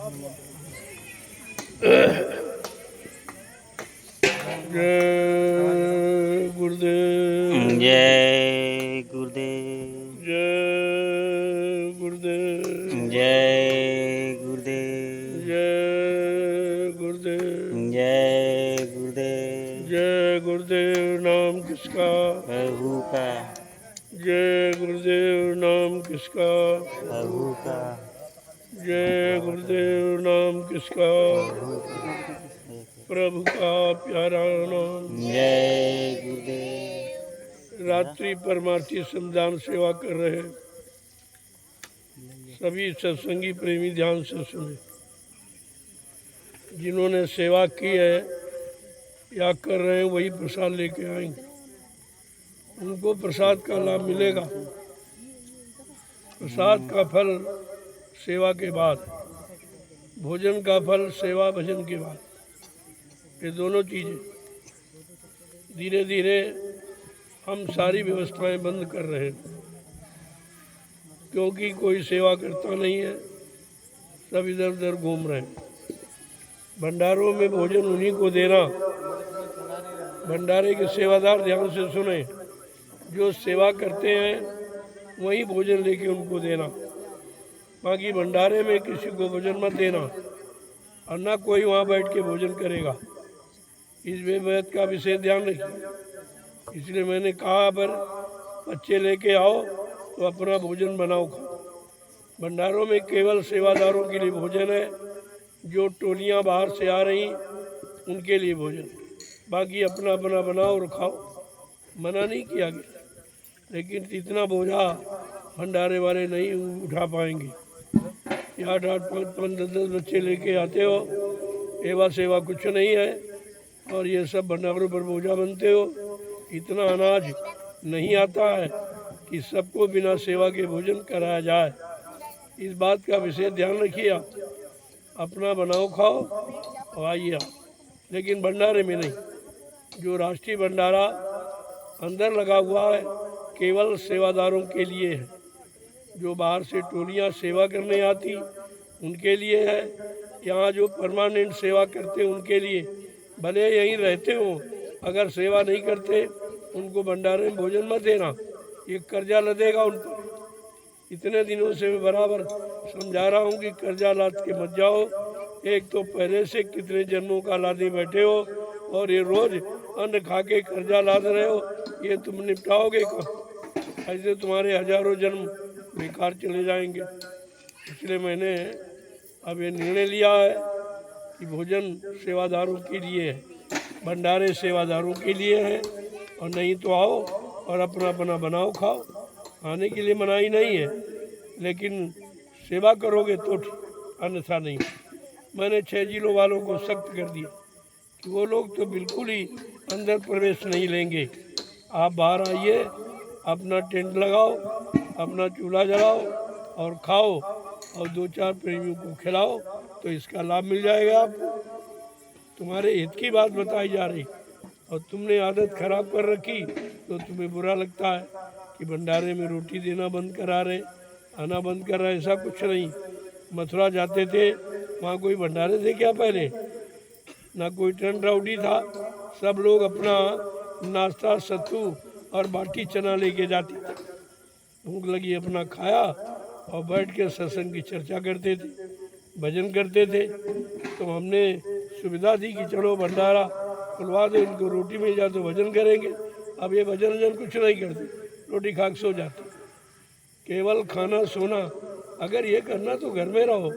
जय गुरुदेव, जय गुरुदेव, जय गुरुदेव, जय गुरुदेव, जय गुरुदेव, जय गुरुदेव। जय गुरुदेव नाम किसका? प्रभु का, जय गुरुदेव नाम किसका? प्रभु का, जय गुरुदेव नाम किसका? प्रभु का। प्रभु का प्यारा नाम। जय गुरुदेव। रात्रि परमार्थी संविधान सेवा कर रहे सभी सत्संगी प्रेमी ध्यान से सुने। जिन्होंने सेवा की है या कर रहे हैं वही प्रसाद लेके आएंगे, उनको प्रसाद का लाभ मिलेगा। प्रसाद का फल सेवा के बाद, भोजन का फल सेवा भजन के बाद। ये दोनों चीज़ें धीरे धीरे हम सारी व्यवस्थाएं बंद कर रहे हैं, क्योंकि कोई सेवा करता नहीं है, सब इधर उधर घूम रहे हैं। भंडारों में भोजन उन्हीं को देना। भंडारे के सेवादार ध्यान से सुने, जो सेवा करते हैं वही भोजन लेके उनको देना। बाकी भंडारे में किसी को भोजन मत देना, और ना कोई वहाँ बैठ के भोजन करेगा। इस बात का विशेष ध्यान रखिए। इसलिए मैंने कहा, पर बच्चे लेके आओ तो अपना भोजन बनाओ, खाओ। भंडारों में केवल सेवादारों के लिए भोजन है, जो टोलियाँ बाहर से आ रही उनके लिए भोजन। बाकी अपना अपना बनाओ और खाओ, मना नहीं किया गया। लेकिन इतना बोझा भंडारे वाले नहीं उठा पाएंगे। 8 8 5 10 बच्चे लेके आते हो, एवा सेवा कुछ नहीं है, और ये सब भंडारों पर बोझा बनते हो। इतना अनाज नहीं आता है कि सबको बिना सेवा के भोजन कराया जाए। इस बात का विशेष ध्यान रखिए। आप अपना बनाओ, खाओ और आइए, लेकिन भंडारे में नहीं। जो राष्ट्रीय भंडारा अंदर लगा हुआ है केवल सेवादारों के लिए है। जो बाहर से टोलियां सेवा करने आती उनके लिए है। यहाँ जो परमानेंट सेवा करते उनके लिए, भले यहीं रहते हो, अगर सेवा नहीं करते उनको भंडारे में भोजन मत देना, ये कर्जा लदेगा उन पर। इतने दिनों से मैं बराबर समझा रहा हूँ कि कर्जा लाद के मत जाओ। एक तो पहले से कितने जन्मों का लादे बैठे हो, और ये रोज अन्न खा के कर्जा लाद रहे हो, ये तुम निपटाओगे कब? ऐसे तुम्हारे हजारों जन्म बेकार चले जाएंगे। इसलिए मैंने अब ये निर्णय लिया है कि भोजन सेवादारों के लिए है, भंडारे सेवादारों के लिए है। और नहीं तो आओ और अपना अपना बनाओ, खाओ। खाने के लिए मनाही नहीं है, लेकिन सेवा करोगे तो ठीक, अन्यथा नहीं। मैंने 6 जिलों वालों को सख्त कर दिया कि वो लोग तो बिल्कुल ही अंदर प्रवेश नहीं लेंगे। आप बाहर आइए, अपना टेंट लगाओ, अपना चूल्हा जलाओ और खाओ, और 2-4 प्रेमियों को खिलाओ, तो इसका लाभ मिल जाएगा आपको। तुम्हारे हित की बात बताई जा रही, और तुमने आदत खराब कर रखी, तो तुम्हें बुरा लगता है कि भंडारे में रोटी देना बंद करा रहे, आना बंद कर रहे। ऐसा कुछ नहीं। मथुरा जाते थे, वहाँ कोई भंडारे थे क्या पहले? ना कोई टन राउडी था। सब लोग अपना नाश्ता, सत्तू और बाटी चना लेके जाते थे। भूख लगी अपना खाया और बैठ के सत्संग की चर्चा करते थे, भजन करते थे। तो हमने सुविधा दी कि चलो भंडारा खुलवा दो, इनको रोटी मिल जाए तो भजन करेंगे। अब ये भजन वजन कुछ नहीं करते, रोटी खा के सो जाते। केवल खाना सोना। अगर ये करना तो घर में रहो,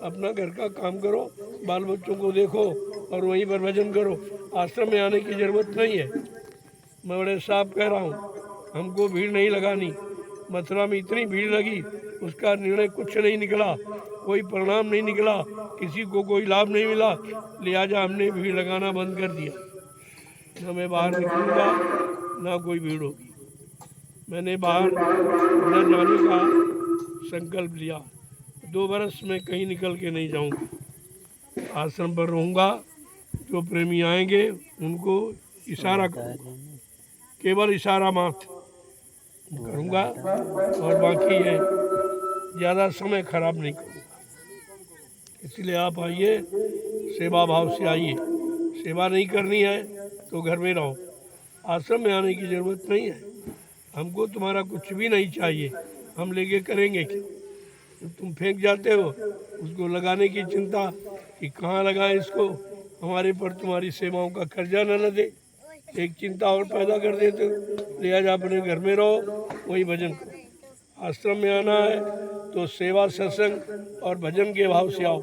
अपना घर का काम करो, बाल बच्चों को देखो और वहीं पर भजन करो। आश्रम में आने की ज़रूरत नहीं है। मैं बड़े साफ कह रहा हूँ, हमको भीड़ नहीं लगानी। मथुरा में इतनी भीड़ लगी, उसका निर्णय कुछ नहीं निकला, कोई परिणाम नहीं निकला, किसी को कोई लाभ नहीं मिला। लिहाजा हमने भीड़ लगाना बंद कर दिया। न मैं बाहर निकलूँगा, ना कोई भीड़ होगी। मैंने बाहर न जाने का संकल्प लिया। 2 बरस में कहीं निकल के नहीं जाऊँगा, आश्रम पर रहूँगा। जो प्रेमी आएंगे उनको इशारा करूँगा, केवल इशारा मात्र करूँगा, और बाकी है ज़्यादा समय खराब नहीं करूँगा। इसलिए आप आइए, सेवा भाव से आइए। सेवा नहीं करनी है तो घर में रहो, आश्रम में आने की ज़रूरत नहीं है। हमको तुम्हारा कुछ भी नहीं चाहिए, हम लेके करेंगे क्या? जब तुम फेंक जाते हो उसको लगाने की चिंता कि कहाँ लगाएं इसको, हमारे पर तुम्हारी सेवाओं का कर्जा न लदे, एक चिंता और पैदा कर देते हो। लिहाजा अपने घर में रहो, वही भजन करो। आश्रम में आना है तो सेवा, सत्संग और भजन के भाव से आओ।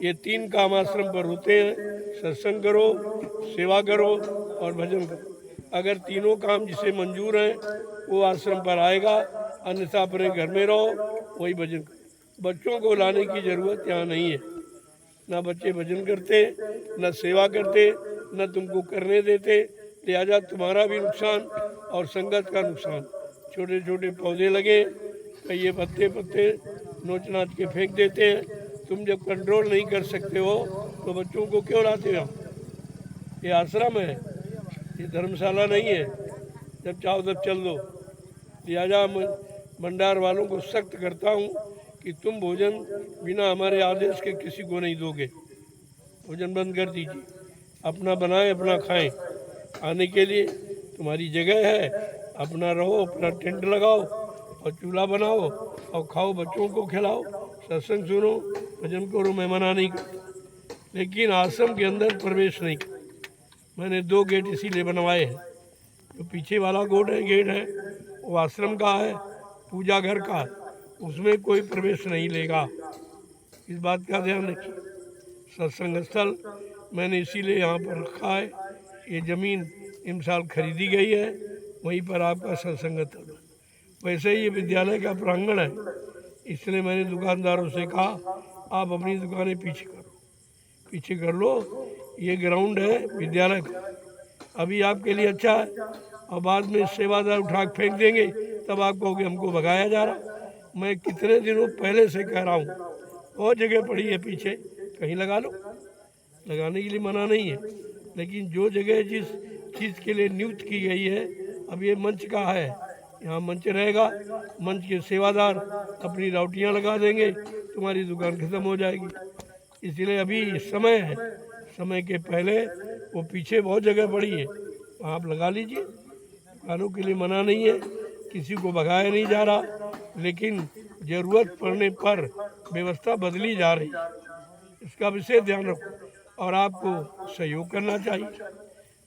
ये 3 काम आश्रम पर होते हैं, सत्संग करो, सेवा करो और भजन करो। अगर तीनों काम जिसे मंजूर हैं वो आश्रम पर आएगा, अन्यथा अपने घर में रहो, वही भजन करो। बच्चों को लाने की ज़रूरत यहाँ नहीं है, ना बच्चे भजन करते, न सेवा करते, न तुमको करने देते। लिहाजा तुम्हारा भी नुकसान और संगत का नुकसान। छोटे छोटे पौधे लगे, कई ये पत्ते पत्ते नोच नाच के फेंक देते हैं। तुम जब कंट्रोल नहीं कर सकते हो तो बच्चों को क्यों लाते हो? ये आश्रम है, ये धर्मशाला नहीं है, जब चाहो तब चल दो। लिहाजा मैं भंडार वालों को सख्त करता हूँ कि तुम भोजन बिना हमारे आदेश के किसी को नहीं दोगे। भोजन बंद कर दीजिए, अपना बनाएं, अपना खाएं। आने के लिए तुम्हारी जगह है, अपना रहो, अपना टेंट लगाओ और चूल्हा बनाओ और खाओ, बच्चों को खिलाओ, सत्संग सुनो, भजन करो। मैं मना नहीं करता, लेकिन आश्रम के अंदर प्रवेश नहीं करता। मैंने 2 गेट इसीलिए बनवाए हैं। जो पीछे वाला गेट है वो आश्रम का है, पूजा घर का, उसमें कोई प्रवेश नहीं लेगा। इस बात का ध्यान रखिए। सत्संग स्थल मैंने इसीलिए यहाँ पर रखा है। ये ज़मीन इन साल खरीदी गई है, वहीं पर आपका सत्संग स्थल है। वैसे ही ये विद्यालय का प्रांगण है, इसलिए मैंने दुकानदारों से कहा आप अपनी दुकानें पीछे कर लो। ये ग्राउंड है विद्यालय का, अभी आपके लिए अच्छा है, और बाद में सेवादार उठा के फेंक देंगे, तब आप कहोगे हमको भगाया जा रहा। मैं कितने दिनों पहले से कह रहा हूँ, बहुत जगह पड़ी है पीछे, कहीं लगा लो, लगाने के लिए मना नहीं है। लेकिन जो जगह जिस चीज़ के लिए नियुक्त की गई है, अब ये मंच का है, यहाँ मंच रहेगा, मंच के सेवादार अपनी राउटियाँ लगा देंगे, तुम्हारी दुकान खत्म हो जाएगी। इसलिए अभी समय है, समय के पहले वो पीछे बहुत जगह पड़ी है, आप लगा लीजिए। दुकानों के लिए मना नहीं है, किसी को भगाया नहीं जा रहा, लेकिन ज़रूरत पड़ने पर व्यवस्था बदली जा रही है, इसका विशेष ध्यान रखो। और आपको सहयोग करना चाहिए,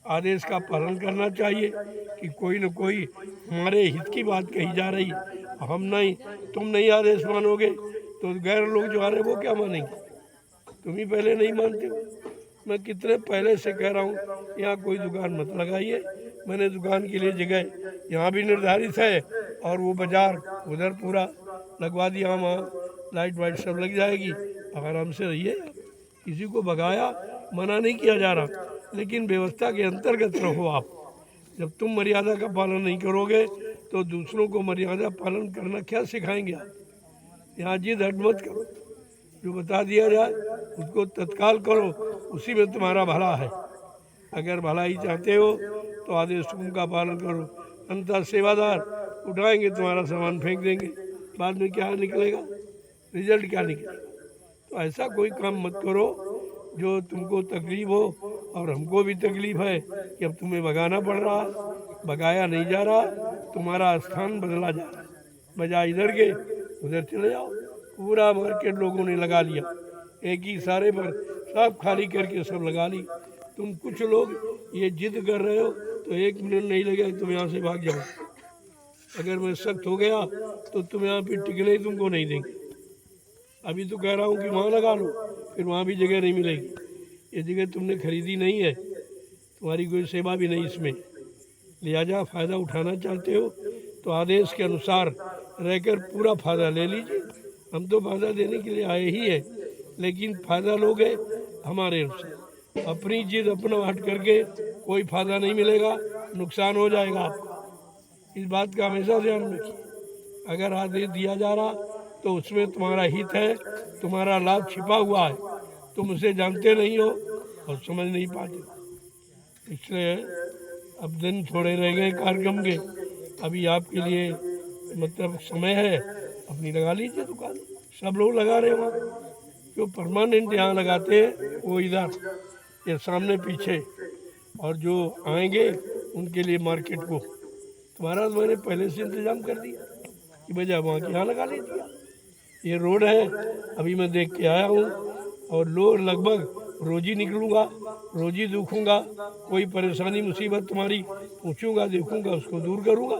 आदेश का पालन करना चाहिए कि कोई न कोई हमारे हित की बात कही जा रही, हम नहीं, तुम नहीं आदेश मानोगे तो गैर लोग जो आ रहे वो क्या मानेंगे? तुम ही पहले नहीं मानते हो। मैं कितने पहले से कह रहा हूँ यहाँ कोई दुकान मत लगाइए। मैंने दुकान के लिए जगह यहाँ भी निर्धारित है, और वो बाजार उधर पूरा लगवा दिया, वहाँ लाइट वाइट सब लग जाएगी, आराम से रहिए। किसी को भगाया मना नहीं किया जा रहा, लेकिन व्यवस्था के अंतर्गत रहो आप। जब तुम मर्यादा का पालन नहीं करोगे तो दूसरों को मर्यादा पालन करना क्या सिखाएंगे आप? यहाँ जिद हट मत करो, जो बता दिया जाए उसको तत्काल करो, उसी में तुम्हारा भला है। अगर भलाई चाहते हो तो आदेश का पालन करो, अन्यथा सेवादार उठाएंगे तुम्हारा सामान फेंक देंगे, बाद में क्या निकलेगा, रिजल्ट क्या निकलेगा? तो ऐसा कोई काम मत करो जो तुमको तकलीफ हो, और हमको भी तकलीफ है कि अब तुम्हें भगाना पड़ रहा। भगाया नहीं जा रहा, तुम्हारा स्थान बदला जा रहा है। बजाय इधर के उधर चले जाओ। पूरा मार्केट लोगों ने लगा लिया, एक ही सारे पर सब खाली करके सब लगा ली। तुम कुछ लोग ये जिद कर रहे हो तो 1 मिनट नहीं लगेगा, तुम यहाँ से भाग जाओ। अगर मैं सख्त हो गया तो तुम यहाँ पे टिकने ही तुमको नहीं देंगे। अभी तो कह रहा हूँ कि वहाँ लगा लो, फिर वहाँ भी जगह नहीं मिलेगी। ये जगह तुमने खरीदी नहीं है, तुम्हारी कोई सेवा भी नहीं इसमें। लिहाजा फ़ायदा उठाना चाहते हो तो आदेश के अनुसार रहकर पूरा फ़ायदा ले लीजिए। हम तो फ़ायदा देने के लिए आए ही हैं, लेकिन फ़ायदा लोगे हमारे अनुसार। अपनी जिद अपना हट करके कोई फ़ायदा नहीं मिलेगा, नुकसान हो जाएगा आपका। इस बात का हमेशा ध्यान रखिए। अगर आदेश दिया जा रहा तो उसमें तुम्हारा हित है, तुम्हारा लाभ छिपा हुआ है, तुम उसे जानते नहीं हो और समझ नहीं पाते। इसलिए अब दिन थोड़े रह गए कार्यक्रम के, अभी आपके लिए मतलब समय है, अपनी लगा लीजिए दुकान। सब लोग लगा रहे हैं वहाँ, जो परमानेंट यहाँ लगाते हैं वो इधर ये सामने पीछे, और जो आएंगे उनके लिए मार्केट को। तुम्हारा तो मैंने पहले से इंतजाम कर दिया कि बजाय वहाँ के यहाँ लगा लीजिए। ये रोड है, अभी मैं देख के आया हूँ, और लगभग रोज ही निकलूँगा, रोज ही देखूँगा, कोई परेशानी मुसीबत तुम्हारी पूछूंगा, देखूँगा, उसको दूर करूँगा।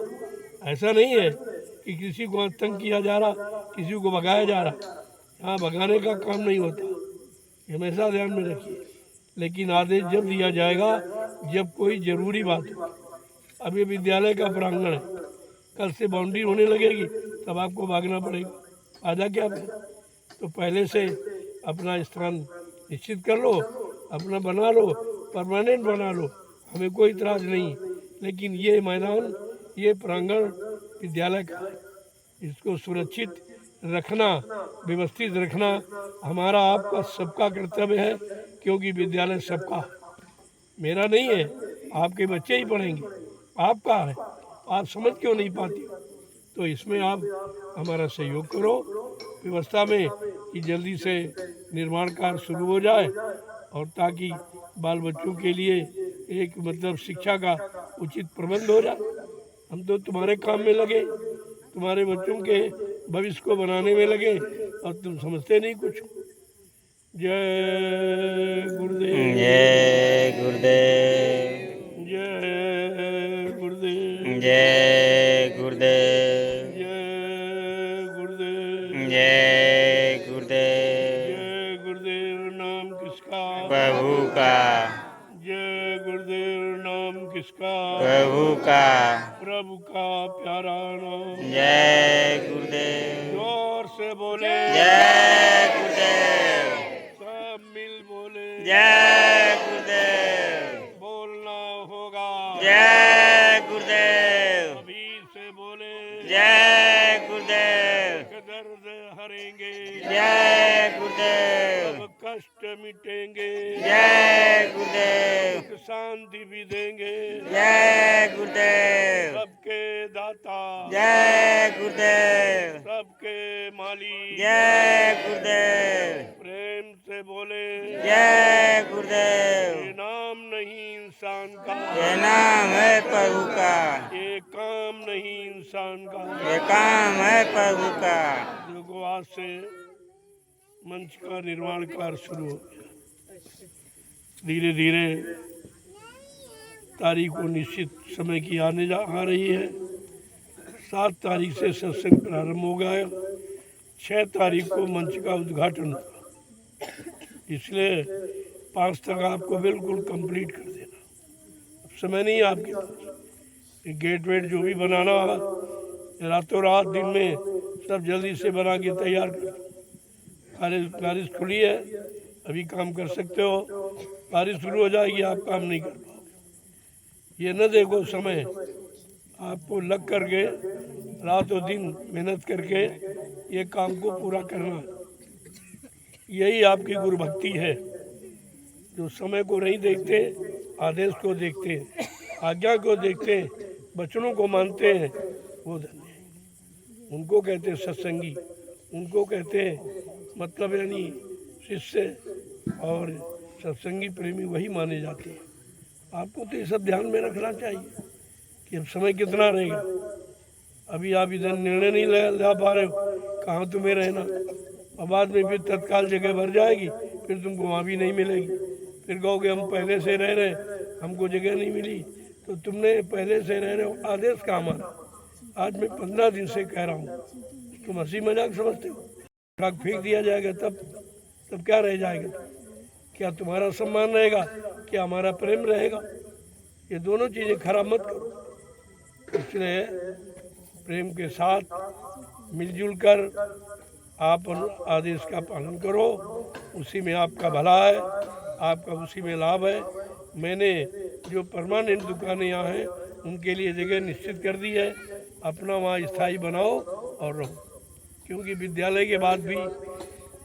ऐसा नहीं है कि किसी को तंग किया जा रहा, किसी को भगाया जा रहा। यहाँ भगाने का काम नहीं होता, ये हमेशा ध्यान में रखिए। लेकिन आदेश जब दिया जाएगा जब कोई ज़रूरी बात हो। अब ये विद्यालय का प्रांगण है, कल से बाउंड्री होने लगेगी तब आपको भागना पड़ेगा। आधा क्या है? तो पहले से अपना स्थान निश्चित कर लो, अपना बना लो, परमानेंट बना लो, हमें कोई इतराज़ नहीं। लेकिन ये मैदान, ये प्रांगण विद्यालय का है, इसको सुरक्षित रखना, व्यवस्थित रखना हमारा आपका सबका कर्तव्य है, क्योंकि विद्यालय सबका है, मेरा नहीं है। आपके बच्चे ही पढ़ेंगे, आपका है। आप समझ क्यों नहीं पाते? तो इसमें आप हमारा सहयोग करो व्यवस्था में कि जल्दी से निर्माण कार्य शुरू हो जाए, और ताकि बाल बच्चों के लिए एक मतलब शिक्षा का उचित प्रबंध हो जाए। हम तो तुम्हारे काम में लगे, तुम्हारे बच्चों के भविष्य को बनाने में लगे, और तुम समझते नहीं कुछ। जय गुरुदेव, जय गुरुदेव, जय गुरुदेव, जय गुरुदेव, जय गुरुदेव, जय गुरुदेव। जय गुरुदेव नाम किसका? प्रभु का, जय गुरुदेव नाम किसका? प्रभु का, प्रभु का प्यारा नाम। जय गुरुदेव, जोर से बोले, जय गुरुदेव, सब मिल बोले, जय गुरुदेव, बोलना होगा, जय गुरुदेव, अभी से बोले, जय गुरुदेव, दर्द हरेंगे, जय गुरुदेव, सब कष्ट मिटेंगे, जय गुरुदेव, सुख शांति भी देंगे, जय गुरुदेव, सबके दाता, जय गुरुदेव, सबके मालिक, जय गुरुदेव, प्रेम से बोले, जय गुरुदेव। ये नाम नहीं इंसान का, ये नाम है प्रभु का, ये काम नहीं इंसान का। ये काम है प्रभु का। देखो आज से मंच का निर्माण कार्य शुरू हो गया, धीरे धीरे तारीख को निश्चित समय की आ रही है। 7 तारीख से सत्संग प्रारंभ हो गया, 6 तारीख को मंच का उद्घाटन होगा, इसलिए 5 तक आपको बिल्कुल कंप्लीट कर देना। अब समय नहीं है आपके पास, गेट वेट जो भी बनाना होगा रातों रात दिन में सब जल्दी से बना के तैयार कर दो। बारिश खुली है, अभी काम कर सकते हो, बारिश शुरू हो जाएगी आप काम नहीं कर पाओगे। ये न देखो समय, आपको लग करके रातों दिन मेहनत करके ये काम को पूरा करना, यही आपकी गुरु भक्ति है। जो समय को नहीं देखते, आदेश को देखते हैं, आज्ञा को देखते हैं, वचनों को मानते हैं, वो धन्य है। उनको कहते हैं सत्संगी, उनको कहते हैं मतलब यानी शिष्य और सत्संगी प्रेमी वही माने जाते हैं। आपको तो ये सब ध्यान में रखना चाहिए कि अब समय कितना रहेगा। अभी आप इधर निर्णय नहीं ला पा रहे हो, कहाँ तुम्हें रहना, और बाद में फिर तत्काल जगह भर जाएगी, फिर तुमको वहाँ भी नहीं मिलेगी। फिर कहोगे हम पहले से रह रहे, हमको जगह नहीं मिली। तो तुमने पहले से रह रहे हो, आदेश कहाँ माना? आज मैं 15 दिन से कह रहा हूँ, तुम हंसी मजाक समझते हो। ट्रक फेंक दिया जाएगा तब क्या रह जाएगा? क्या तुम्हारा सम्मान रहेगा, क्या हमारा प्रेम रहेगा? ये दोनों चीज़ें खराब मत करो। इसलिए प्रेम के साथ मिलजुल कर आप आदेश का पालन करो, उसी में आपका भला है, आपका उसी में लाभ है। मैंने जो परमानेंट दुकानें यहाँ हैं उनके लिए जगह निश्चित कर दी है, अपना वहाँ स्थायी बनाओ और रहो, क्योंकि विद्यालय के बाद भी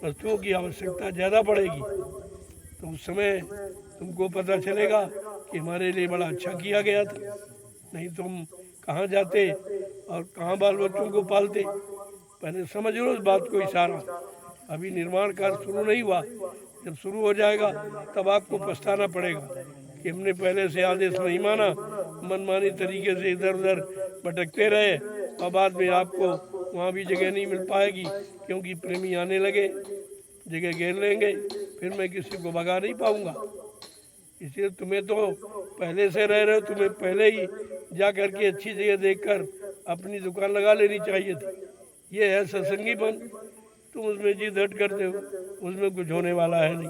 वस्तुओं की आवश्यकता ज़्यादा पड़ेगी। तो उस समय तुमको पता चलेगा कि हमारे लिए बड़ा अच्छा किया गया था, नहीं तो हम कहाँ जाते और कहाँ बाल बच्चों को पालते। पहले समझ लो इस बात को, इशारा अभी निर्माण कार्य शुरू नहीं हुआ, जब शुरू हो जाएगा तब आपको पछताना पड़ेगा कि हमने पहले से आदेश नहीं माना, मनमानी तरीके से इधर उधर भटकते रहे और बाद में आपको वहाँ भी जगह नहीं मिल पाएगी, क्योंकि प्रेमी आने लगे जगह घेर लेंगे, फिर मैं किसी को भगा नहीं पाऊँगा। इसलिए तुम्हें तो पहले से रह रहे हो, तुम्हें पहले ही जा करके अच्छी जगह देखकर अपनी दुकान लगा लेनी चाहिए थी। ये है सत्संगीपन, तुम उसमें जिद हट करते हो, उसमें कुछ होने वाला है नहीं।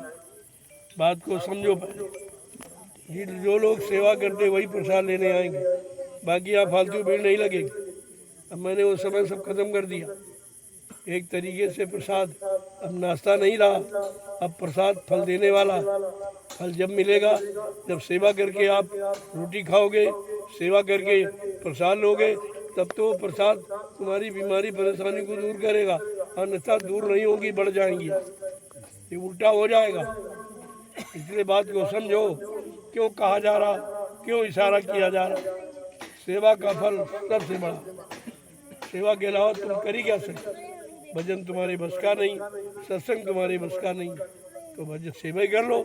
बात को समझो पहले। जो लोग सेवा करते वही प्रसाद लेने आएंगे, बाकी यहाँ फालतू भीड़ नहीं लगेगी। अब मैंने वो समय सब खत्म कर दिया। एक तरीके से प्रसाद अब नाश्ता नहीं रहा, अब प्रसाद फल देने वाला। फल जब मिलेगा जब सेवा करके आप रोटी खाओगे, सेवा करके प्रसाद लोगे, तब तो प्रसाद तुम्हारी बीमारी परेशानी को दूर करेगा, अन्यथा दूर नहीं होगी, बढ़ जाएंगी। ये उल्टा हो जाएगा। इसलिए बात को समझो, क्यों कहा जा रहा, क्यों इशारा किया जा रहा। सेवा का फल सबसे बड़ा। सेवा के अलावा तुम कर ही क्या सकते। भजन तुम्हारे बस का नहीं, सत्संग तुम्हारे बस का नहीं, तो भजन सेवा ही कर लो।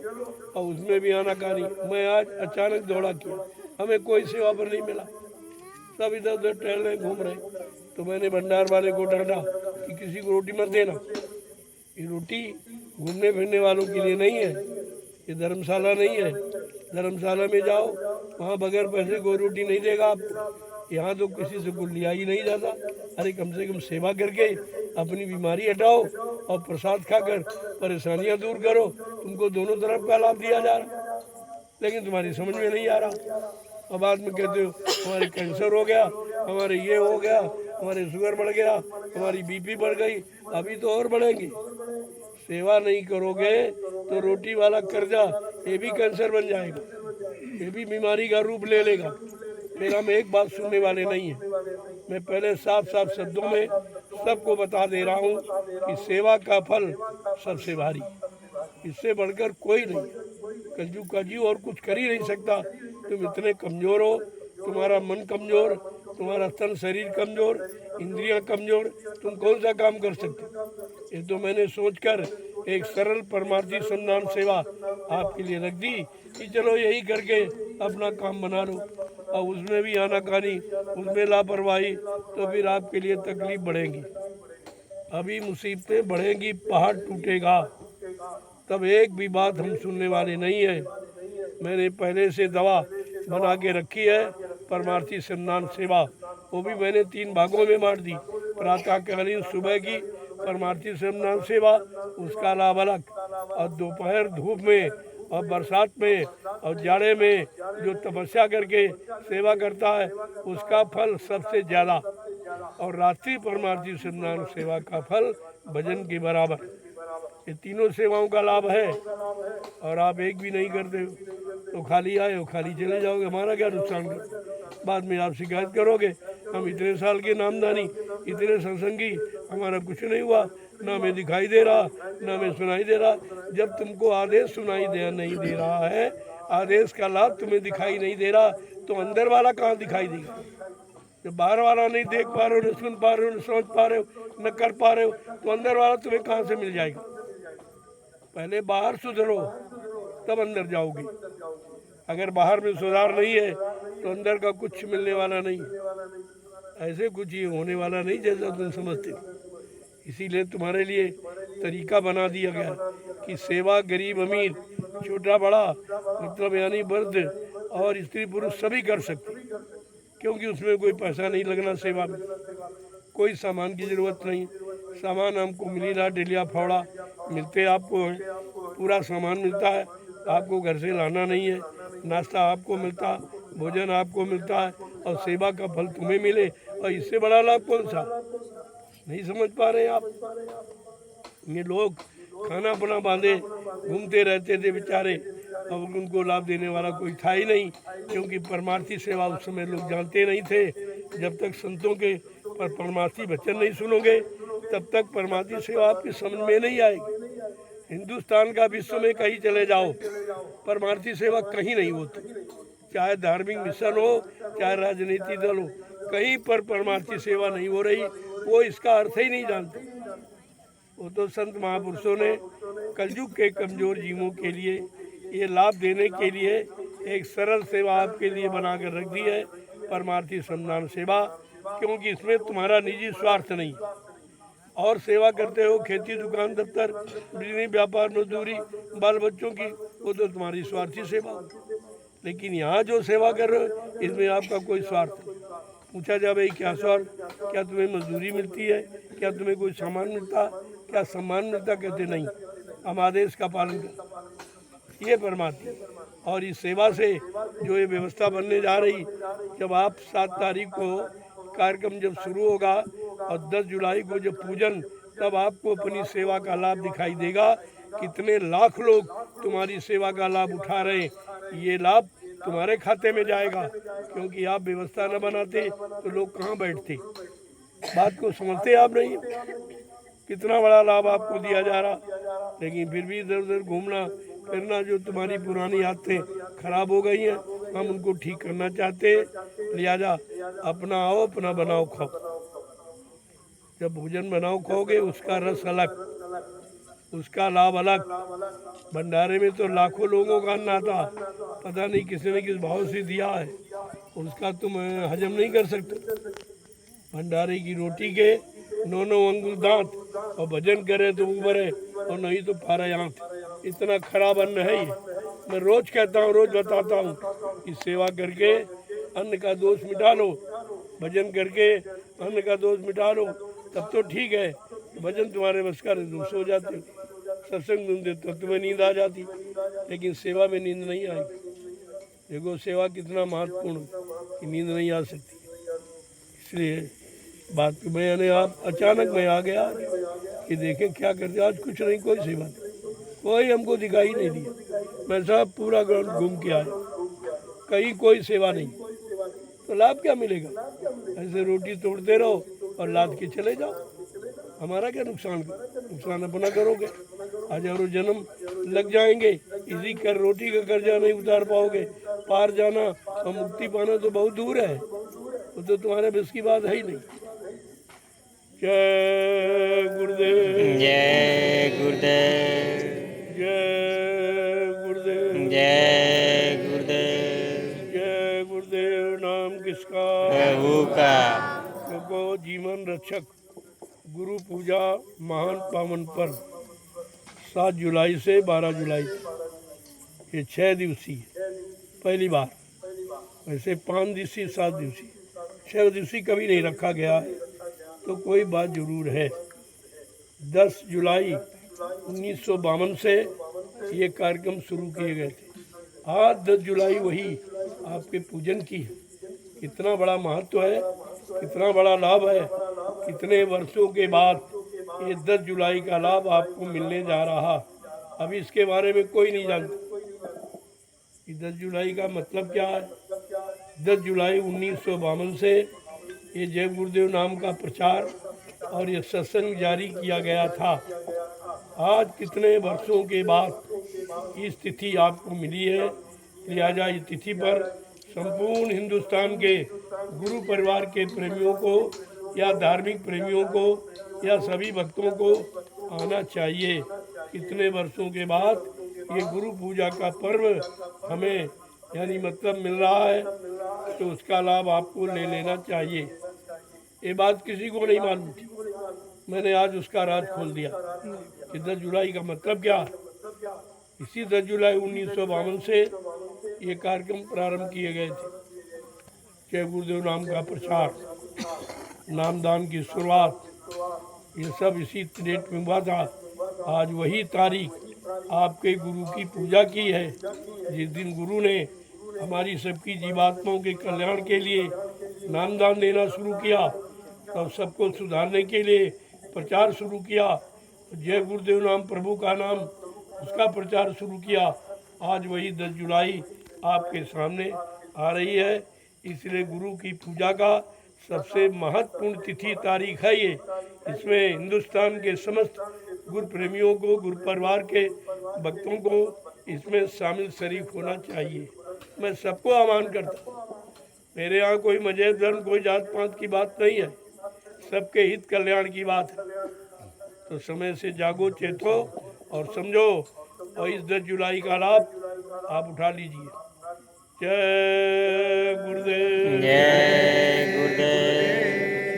और उसमें भी आनाकानी। मैं आज अचानक दौड़ा किया, हमें कोई सेवा पर नहीं मिला, सब इधर उधर टहल रहे, घूम रहे। तो मैंने भंडार वाले को डांटा कि किसी को रोटी मत देना। ये रोटी घूमने फिरने वालों के लिए नहीं है, ये धर्मशाला नहीं है। धर्मशाला में जाओ, वहाँ बगैर पैसे कोई रोटी नहीं देगा आपको। यहाँ तो किसी से कुछ लिया ही नहीं जाता। अरे कम से कम सेवा करके अपनी बीमारी हटाओ और प्रसाद खाकर परेशानियाँ दूर करो। तुमको दोनों तरफ का लाभ दिया जा रहा, लेकिन तुम्हारी समझ में नहीं आ रहा। और बाद में कहते हो हमारे कैंसर हो गया, हमारे ये हो गया, हमारे शुगर बढ़ गया, हमारी बीपी बढ़ गई, अभी तो और बढ़ेंगी। सेवा नहीं करोगे तो रोटी वाला कर्जा ये भी कैंसर बन जाएगा, ये भी बीमारी का रूप ले लेगा। फिर हम एक बात सुनने वाले नहीं हैं। मैं पहले साफ साफ शब्दों में सबको बता दे रहा हूँ कि सेवा का फल सबसे भारी, इससे बढ़कर कोई नहीं। कलयुग का जीव और कुछ कर ही नहीं सकता। तुम इतने कमज़ोर हो, तुम्हारा मन कमज़ोर, तुम्हारा तन शरीर कमज़ोर, इंद्रियां कमज़ोर, तुम कौन सा काम कर सकते। ये तो मैंने सोचकर एक सरल परमार्थी संधान सेवा आपके लिए रख दी कि चलो यही करके अपना काम बना लो। और उसमें भी आनाकानी, उसमें लापरवाही, तो फिर आपके लिए तकलीफ बढ़ेगी। अभी मुसीबतें बढ़ेंगी, पहाड़ टूटेगा, तब एक भी बात हम सुनने वाले नहीं है। मैंने पहले से दवा बना के रखी है, परमार्थी संधान सेवा। वो भी मैंने 3 भागों में बांट दी। प्रातःकालीन सुबह की परमार्थी संधान सेवा, उसका लाभ अलग, और दोपहर धूप में और बरसात में और जाड़े में जो तपस्या करके सेवा करता है उसका फल सबसे ज़्यादा, और रात्रि परमार्थी संधान सेवा का फल भजन के बराबर। ये तीनों सेवाओं का लाभ है, और आप एक भी नहीं करते हो तो खाली आए हो खाली चले जाओगे। हमारा क्या नुकसान कर, बाद में आप शिकायत करोगे हम इतने साल के नामदानी, इतने सत्संगी, हमारा कुछ नहीं हुआ, ना मैं दिखाई दे रहा, ना मैं सुनाई दे रहा। जब तुमको आदेश सुनाई दे नहीं दे रहा है, आदेश का लाभ तुम्हें दिखाई नहीं दे रहा, तो अंदर वाला कहाँ दिखाई देगा। जब बाहर वाला नहीं देख पा रहे हो, न सुन पा रहे हो, न समझ पा रहे हो, न कर पा रहे हो, तो अंदर वाला तुम्हें कहाँ से मिल जाएगा। पहले बाहर सुधरो तब अंदर जाओगे। अगर बाहर में सुधार नहीं है तो अंदर का कुछ मिलने वाला नहीं, ऐसे कुछ ही होने वाला नहीं जैसा तुम समझते हो। इसीलिए तुम्हारे लिए तरीका बना दिया गया कि सेवा गरीब अमीर, छोटा बड़ा, मतलब यानी मर्द और स्त्री पुरुष सभी कर सकते, क्योंकि उसमें कोई पैसा नहीं लगना। सेवा में कोई सामान की ज़रूरत नहीं, सामान हमको मिली ना, डेलिया फावड़ा मिलते आपको है, पूरा सामान मिलता है, आपको घर से लाना नहीं है। नाश्ता आपको मिलता, भोजन आपको मिलता है, और सेवा का फल तुम्हें मिले, और इससे बड़ा लाभ कौन सा। नहीं समझ पा रहे आप। ये लोग खाना अपना बांधे घूमते रहते थे बेचारे, और उनको लाभ देने वाला कोई था ही नहीं, क्योंकि परमार्थी सेवा उस समय लोग जानते नहीं थे। जब तक संतों के परमार्थी वचन नहीं सुनोगे तब तक परमार्थी सेवा आपकी समझ में नहीं आएगी। हिंदुस्तान का विश्व में कहीं चले जाओ, परमार्थी सेवा कहीं नहीं होती। चाहे धार्मिक मिशन हो, चाहे राजनीतिक दल हो, कहीं पर परमार्थी सेवा नहीं हो रही। वो इसका अर्थ ही नहीं जानते, वो तो संत महापुरुषों ने कलयुग के कमजोर जीवों के लिए ये लाभ देने के लिए एक सरल सेवा आपके लिए बनाकर रख दी है, परमार्थी संधान सेवा। क्योंकि इसमें तुम्हारा निजी स्वार्थ नहीं, और सेवा करते हो खेती दुकान दफ्तर बिजली व्यापार मजदूरी बाल बच्चों की, वो तो तुम्हारी स्वार्थी सेवा। लेकिन यहाँ जो सेवा कर रहे हो इसमें आपका कोई स्वार्थ नहीं। पूछा जाए भाई क्या स्वार्थ, क्या तुम्हें मजदूरी मिलती है, क्या तुम्हें कोई सामान मिलता, क्या सम्मान मिलता? कहते नहीं, हम आदेश का पालन करते। ये परमात्मा। और इस सेवा से जो ये व्यवस्था बनने जा रही, जब आप 7 तारीख को कार्यक्रम जब शुरू होगा और 10 जुलाई को जब पूजन, तब आपको अपनी सेवा का लाभ दिखाई देगा। कितने लाख लोग तुम्हारी सेवा का लाभ उठा रहे हैं, ये लाभ तुम्हारे खाते में जाएगा। क्योंकि आप व्यवस्था न बनाते तो लोग कहाँ बैठते? बात को समझते आप नहीं। कितना बड़ा लाभ आपको दिया जा रहा, लेकिन फिर भी इधर उधर घूमना फिरना, जो तुम्हारी पुरानी आदतें खराब हो गई हैं, हम उनको ठीक करना चाहते हैं। लिहाजा अपना आओ, अपना बनाओ खाओ। जब भोजन बनाओ खाओगे उसका रस अलग, उसका लाभ अलग। भंडारे में तो लाखों लोगों का अन्न आता, पता नहीं किसी ने किस भाव से दिया है, उसका तुम हजम नहीं कर सकते। भंडारे की रोटी के 9 अंगुल दांत, और भजन करे तो उबरे और नहीं तो फारा आंत। इतना खराब अन्न है ये। मैं रोज कहता हूँ, रोज बताता हूँ कि सेवा करके अन्न का दोष मिटा लो, भजन करके अन्न का दोष मिटा लो, तब तो ठीक है। भजन तुम्हारे बस का दोष हो जाते, सत्संग सुनते तो तुम्हें नींद आ जाती, लेकिन सेवा में नींद नहीं आई। देखो सेवा कितना महत्वपूर्ण कि नींद नहीं आ सकती। इसलिए बात पे मैंने आप अचानक मैं आ गया कि देखें क्या करते। आज कुछ नहीं, कोई सेवा नहीं, कोई हमको दिखाई नहीं दिया। मैं सब पूरा ग्राउंड घूम के आया, कहीं कोई सेवा नहीं, तो लाभ क्या मिलेगा? ऐसे रोटी तोड़ते रहो और लाद के चले जाओ, हमारा क्या नुकसान? नुकसान अपना करोगे। हजारों जन्म लग जाएंगे, इसी कर रोटी का कर्जा नहीं उतार पाओगे। पार जाना और मुक्ति पाना तो बहुत दूर है, वो तो तुम्हारे बस की बात है ही नहीं। जय गुरुदेव, जय गुरुदेव, जय गुरुदेव, जय गुरुदेव। जय गुरुदेव। नाम किसका? प्रभु का। देखो जीवन रक्षक गुरु पूजा महान पावन पर्व 7 जुलाई से 12 जुलाई, ये 6 दिवसीय पहली बार। वैसे 5 दिवसीय 7 दिवसीय 6 दिवसीय कभी नहीं रखा गया है, तो कोई बात जरूर है। 10 जुलाई 1952 से ये कार्यक्रम शुरू किए गए थे। आज 10 जुलाई वही आपके पूजन की है। कितना बड़ा महत्व है, कितना बड़ा लाभ है। कितने वर्षों के बाद ये 10 जुलाई का लाभ आपको मिलने जा रहा। अभी इसके बारे में कोई नहीं जानता कि 10 जुलाई का मतलब क्या है। 10 जुलाई 1952 से ये जय गुरुदेव नाम का प्रचार और ये सत्संग जारी किया गया था। आज कितने वर्षों के बाद इस तिथि आपको मिली है। लिहाजा इस तिथि पर संपूर्ण हिंदुस्तान के गुरु परिवार के प्रेमियों को या धार्मिक प्रेमियों को या सभी भक्तों को आना चाहिए। कितने वर्षों के बाद ये गुरु पूजा का पर्व हमें यानी मतलब मिल रहा है, तो उसका लाभ आपको ले लेना चाहिए। ये बात किसी को नहीं मालूम थी, मैंने आज उसका राज खोल दिया कि 10 जुलाई का मतलब क्या। इसी 10 जुलाई 1952 से ये कार्यक्रम प्रारंभ किए गए थे। जय गुरुदेव नाम का प्रचार, नामदान की शुरुआत, ये सब इसी डेट में हुआ था। आज वही तारीख आपके गुरु की पूजा की है, जिस दिन गुरु ने हमारी सबकी जीवात्माओं के कल्याण के लिए नामदान देना शुरू किया, तब सबको सुधारने के लिए प्रचार शुरू किया। जय गुरुदेव नाम प्रभु का नाम, उसका प्रचार शुरू किया। आज वही 10 जुलाई आपके सामने आ रही है। इसलिए गुरु की पूजा का सबसे महत्वपूर्ण तिथि तारीख है ये। इसमें हिंदुस्तान के समस्त गुरु प्रेमियों को, गुरु परिवार के भक्तों को इसमें शामिल शरीक होना चाहिए। मैं सबको आह्वान करता हूँ। मेरे यहाँ कोई मजहब धर्म कोई जात पात की बात नहीं है, सबके हित कल्याण की बात है। तो समय से जागो, चेतो और समझो, और इस 10 जुलाई का लाभ आप उठा लीजिए। जय गुरुदेव, जय गुरुदेव,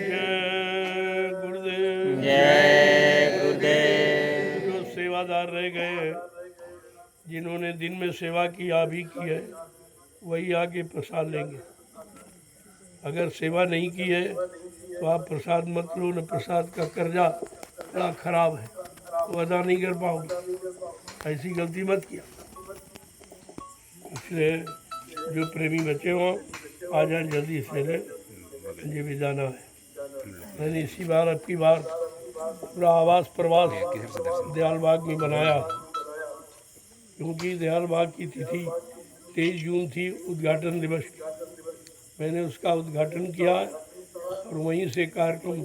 जय गुरुदेव। जय गुरुदेव। जो सेवादार रह गए हैं, जिन्होंने दिन में सेवा की अभी की है, वही आके प्रसाद लेंगे। अगर सेवा नहीं की है तो आप प्रसाद मत लो, न प्रसाद का कर्जा बड़ा खराब है, तो अदा नहीं कर पाओगे। ऐसी गलती मत किया। इसलिए जो प्रेमी बचे हों आ जाए जल्दी से, ले मुझे भी जाना है। मैंने इसी बार, अब की बार पूरा आवास प्रवास दयाल बाग में बनाया, क्योंकि दयाल बाग की तिथि 23 जून थी, उद्घाटन दिवस की। मैंने उसका उद्घाटन किया और वहीं से कार्यक्रम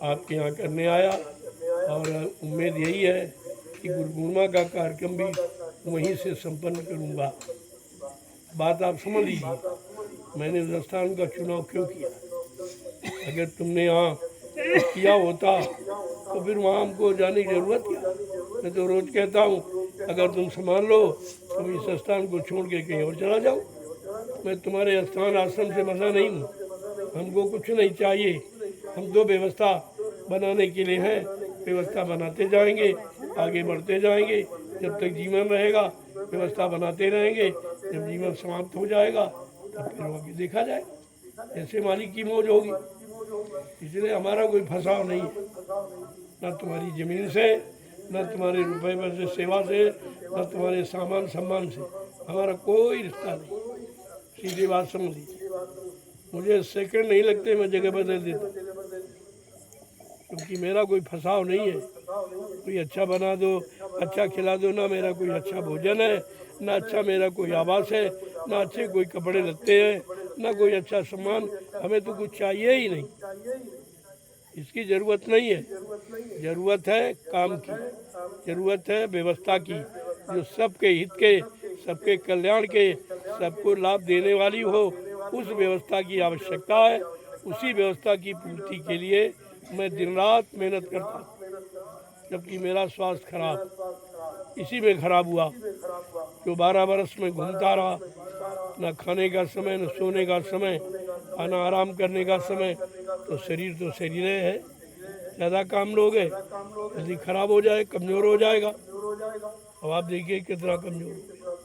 आपके यहाँ करने आया, और उम्मीद यही है कि गुरु पूर्णिमा का कार्यक्रम भी वहीं से संपन्न करूँगा। बात आप समझ लीजिए, मैंने उस स्थान का चुनाव क्यों किया। अगर तुमने यहाँ किया होता तो फिर वहाँ हमको जाने की ज़रूरत क्या। मैं तो रोज़ कहता हूँ, अगर तुम संभाल लो तो इस स्थान को छोड़ के कहीं और चला जाओ। मैं तुम्हारे स्थान आश्रम से मना नहीं हूँ, हमको कुछ नहीं चाहिए। हम तो व्यवस्था बनाने के लिए हैं, व्यवस्था बनाते जाएंगे, आगे बढ़ते जाएंगे। जब तक जीवन रहेगा व्यवस्था बनाते रहेंगे, जब जीवन समाप्त हो जाएगा तब फिर आगे देखा जाएगा, ऐसे मालिक की मौज होगी। इसलिए हमारा कोई फंसाव नहीं है, न तुम्हारी ज़मीन से, न तुम्हारे रुपए में से, सेवा से, न तुम्हारे सामान सम्मान से, हमारा कोई रिश्ता नहीं। सीधी बात समझ लीजिए, मुझे सेकंड नहीं लगते, मैं जगह बदल देता, क्योंकि मेरा कोई फंसाव नहीं है। कोई अच्छा बना दो, अच्छा खिला दो, ना मेरा कोई अच्छा भोजन है, ना अच्छा मेरा कोई आवास है, ना अच्छे कोई कपड़े लगते हैं, ना कोई अच्छा सामान। हमें तो कुछ चाहिए ही नहीं, इसकी ज़रूरत नहीं है। ज़रूरत है काम की, ज़रूरत है व्यवस्था की, जो सबके हित के, सबके कल्याण के, सबको लाभ देने वाली हो। उस व्यवस्था की आवश्यकता है। उसी व्यवस्था की पूर्ति के लिए मैं दिन रात मेहनत करता हूँ। जबकि मेरा स्वास्थ्य खराब इसी में खराब हुआ, जो 12 वर्ष में घूमता रहा, न खाने का समय, न सोने का समय, न आराम करने का समय। तो शरीर तो शरीर है, ज़्यादा काम लोगे जल्दी खराब हो जाए, कमज़ोर हो जाएगा। अब आप देखिए कितना कमज़ोर हो।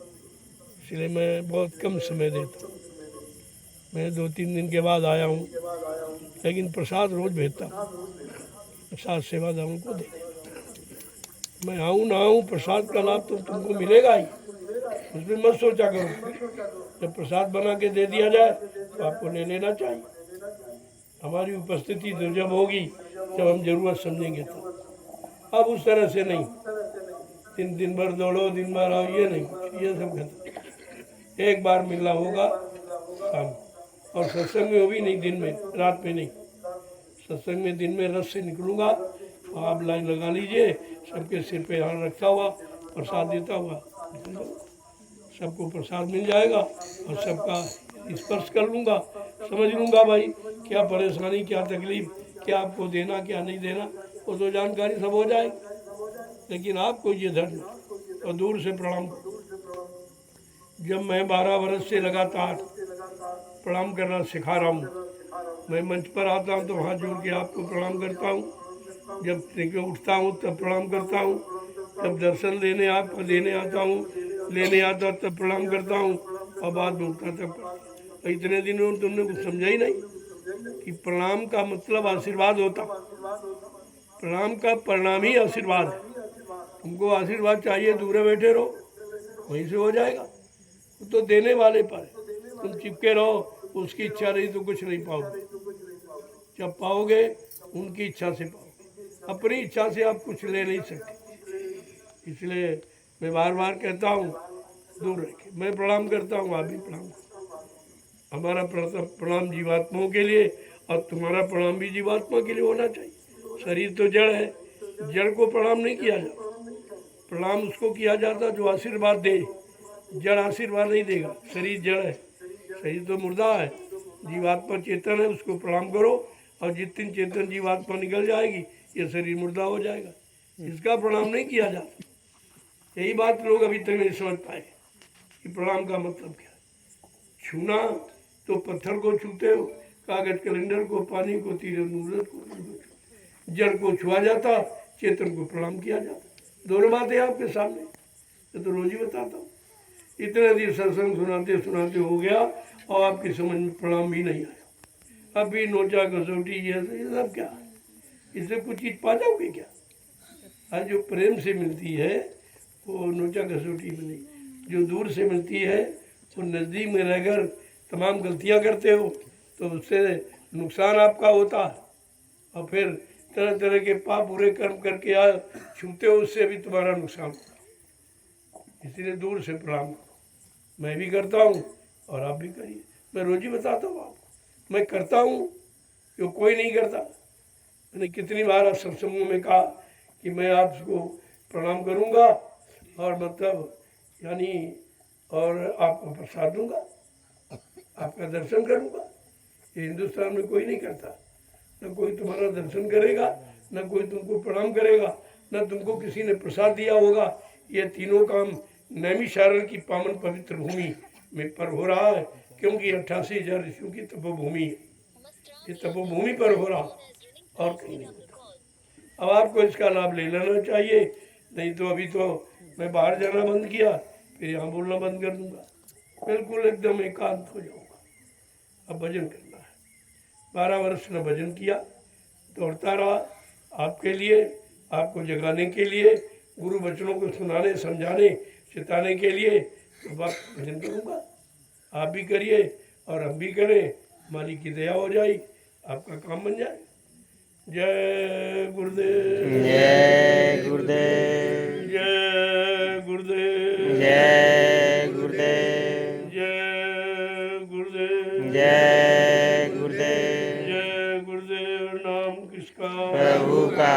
इसलिए मैं बहुत कम समय देता हूँ। मैं 2-3 दिन के बाद आया हूँ, लेकिन प्रसाद रोज़ भेजता हूँ, प्रसाद सेवादारों को दे। मैं आऊँ ना आऊँ, प्रसाद का लाभ तो तुमको मिलेगा ही, उसमें मत सोचा करो। जब प्रसाद बना के दे दिया जाए तो आपको ले लेना चाहिए। हमारी उपस्थिति तो जब होगी जब हम जरूरत समझेंगे तो। अब उस तरह से नहीं, दिन भर दौड़ो, दिन भर आओ, ये नहीं, ये सब खत्म। एक बार मिलना होगा शाम, और सत्संग में वो भी नहीं दिन में, रात में नहीं। सत्संग में दिन में रस से निकलूँगा, आप लाइन लगा लीजिए, सबके सिर पे हाथ रखता हुआ प्रसाद देता हुआ सबको प्रसाद मिल जाएगा, और सबका स्पर्श कर लूँगा, समझ लूँगा भाई क्या परेशानी, क्या तकलीफ, क्या आपको देना, क्या नहीं देना, वो तो जानकारी सब हो जाएगी। लेकिन आपको ये धर्म और दूर से प्रणाम करो। जब मैं 12 वर्ष से लगातार प्रणाम करना सिखा रहा हूँ, मैं मंच पर आता हूँ तो हाथ जोड़ के आपको प्रणाम करता हूँ। जब लेके उठता हूँ तब प्रणाम करता हूँ, जब दर्शन लेने आपको देने आता हूँ, लेने आता तब प्रणाम करता हूँ, और बाद में उठता तब। इतने दिनों में तुमने कुछ समझा ही नहीं कि प्रणाम का मतलब आशीर्वाद होता। प्रणाम का परिणाम ही आशीर्वाद है। तुमको आशीर्वाद चाहिए, दूर बैठे रहो, वहीं से हो जाएगा। तो देने वाले पर तुम चिपके रहो, उसकी इच्छा रही तो कुछ नहीं पाओगे। जब पाओगे उनकी इच्छा से पाओगे, अपनी इच्छा से आप कुछ ले नहीं सकते। इसलिए मैं बार बार कहता हूँ, दूर रखे। मैं प्रणाम करता हूँ, आप भी प्रणाम करो। हमारा प्रणाम जीवात्माओं के लिए, और तुम्हारा प्रणाम भी जीवात्मा के लिए होना चाहिए। शरीर तो जड़ है, जड़ को प्रणाम नहीं किया जाता। प्रणाम उसको किया जाता जो आशीर्वाद दे, जड़ आशीर्वाद नहीं देगा। शरीर जड़ है, शरीर तो मुर्दा है, जीवात्मा चेतन है, उसको प्रणाम करो। और जितनी चेतन जीवात्मा निकल जाएगी, ये शरीर मुर्दा हो जाएगा। इसका प्रणाम नहीं किया जाता। यही बात लोग अभी तक नहीं समझ पाए कि प्रणाम का मतलब क्या है। छूना तो पत्थर को छूते हो, कागज कैलेंडर को, पानी को, तीर मूरत को, जड़ को छुआ जाता, चेतन को प्रणाम किया जाता। दोनों बातें आपके सामने, मैं तो रोज ही बताता हूँ। इतने दिन सत्संग सुनाते सुनाते हो गया और आपकी समझ में प्रणाम भी नहीं आया। अभी नोचा कसौटी ये सब क्या, इससे कुछ चीज पा जाओगे क्या? आज जो प्रेम से मिलती है वो नोचा कसौटी में नहीं, जो दूर से मिलती है वो नज़दीक में रहकर तमाम गलतियां करते हो तो उससे नुकसान आपका होता है, और फिर तरह तरह के पाप बुरे कर्म करके छूते हो, उससे भी तुम्हारा नुकसान होता है। इसलिए दूर से प्रणाम करो। मैं भी करता हूँ और आप भी करिए। मैं रोज ही बताता हूँ आपको, मैं करता हूँ जो कोई नहीं करता। मैंने कितनी बार सत्संगों में कहा कि मैं आपको प्रणाम करूँगा और मतलब यानी और आपको प्रसाद दूंगा, आपका दर्शन करूँगा। ये हिंदुस्तान में कोई नहीं करता। न कोई तुम्हारा दर्शन करेगा, न कोई तुमको प्रणाम करेगा, न तुमको किसी ने प्रसाद दिया होगा। ये तीनों काम नैमिषारण्य की पावन पवित्र भूमि में पर हो रहा है, क्योंकि 88,000 ऋषियों की तपोभूमि है। ये तपोभूमि पर हो रहा और कहीं नहीं होता। अब आपको इसका लाभ ले लेना चाहिए, नहीं तो अभी तो मैं बाहर जाना बंद किया, फिर यहाँ बोलना बंद कर दूंगा, बिल्कुल एकदम एकांत हो जाऊंगा। अब भजन करना है। 12 वर्ष न भजन किया, दौड़ता रहा आपके लिए, आपको जगाने के लिए, गुरु वचनों को सुनाने, समझाने, चिताने के लिए। तो बात भजन करूँगा, आप भी करिए और हम भी करें, मालिक की दया हो जाए, आपका काम बन जाए। जय गुरुदेव, जय गुरुदेव, जय गुरुदेव, जय गुरुदेव, जय गुरुदेव, जय गुरुदेव। जय गुरुदेव। नाम किसका? प्रभु का,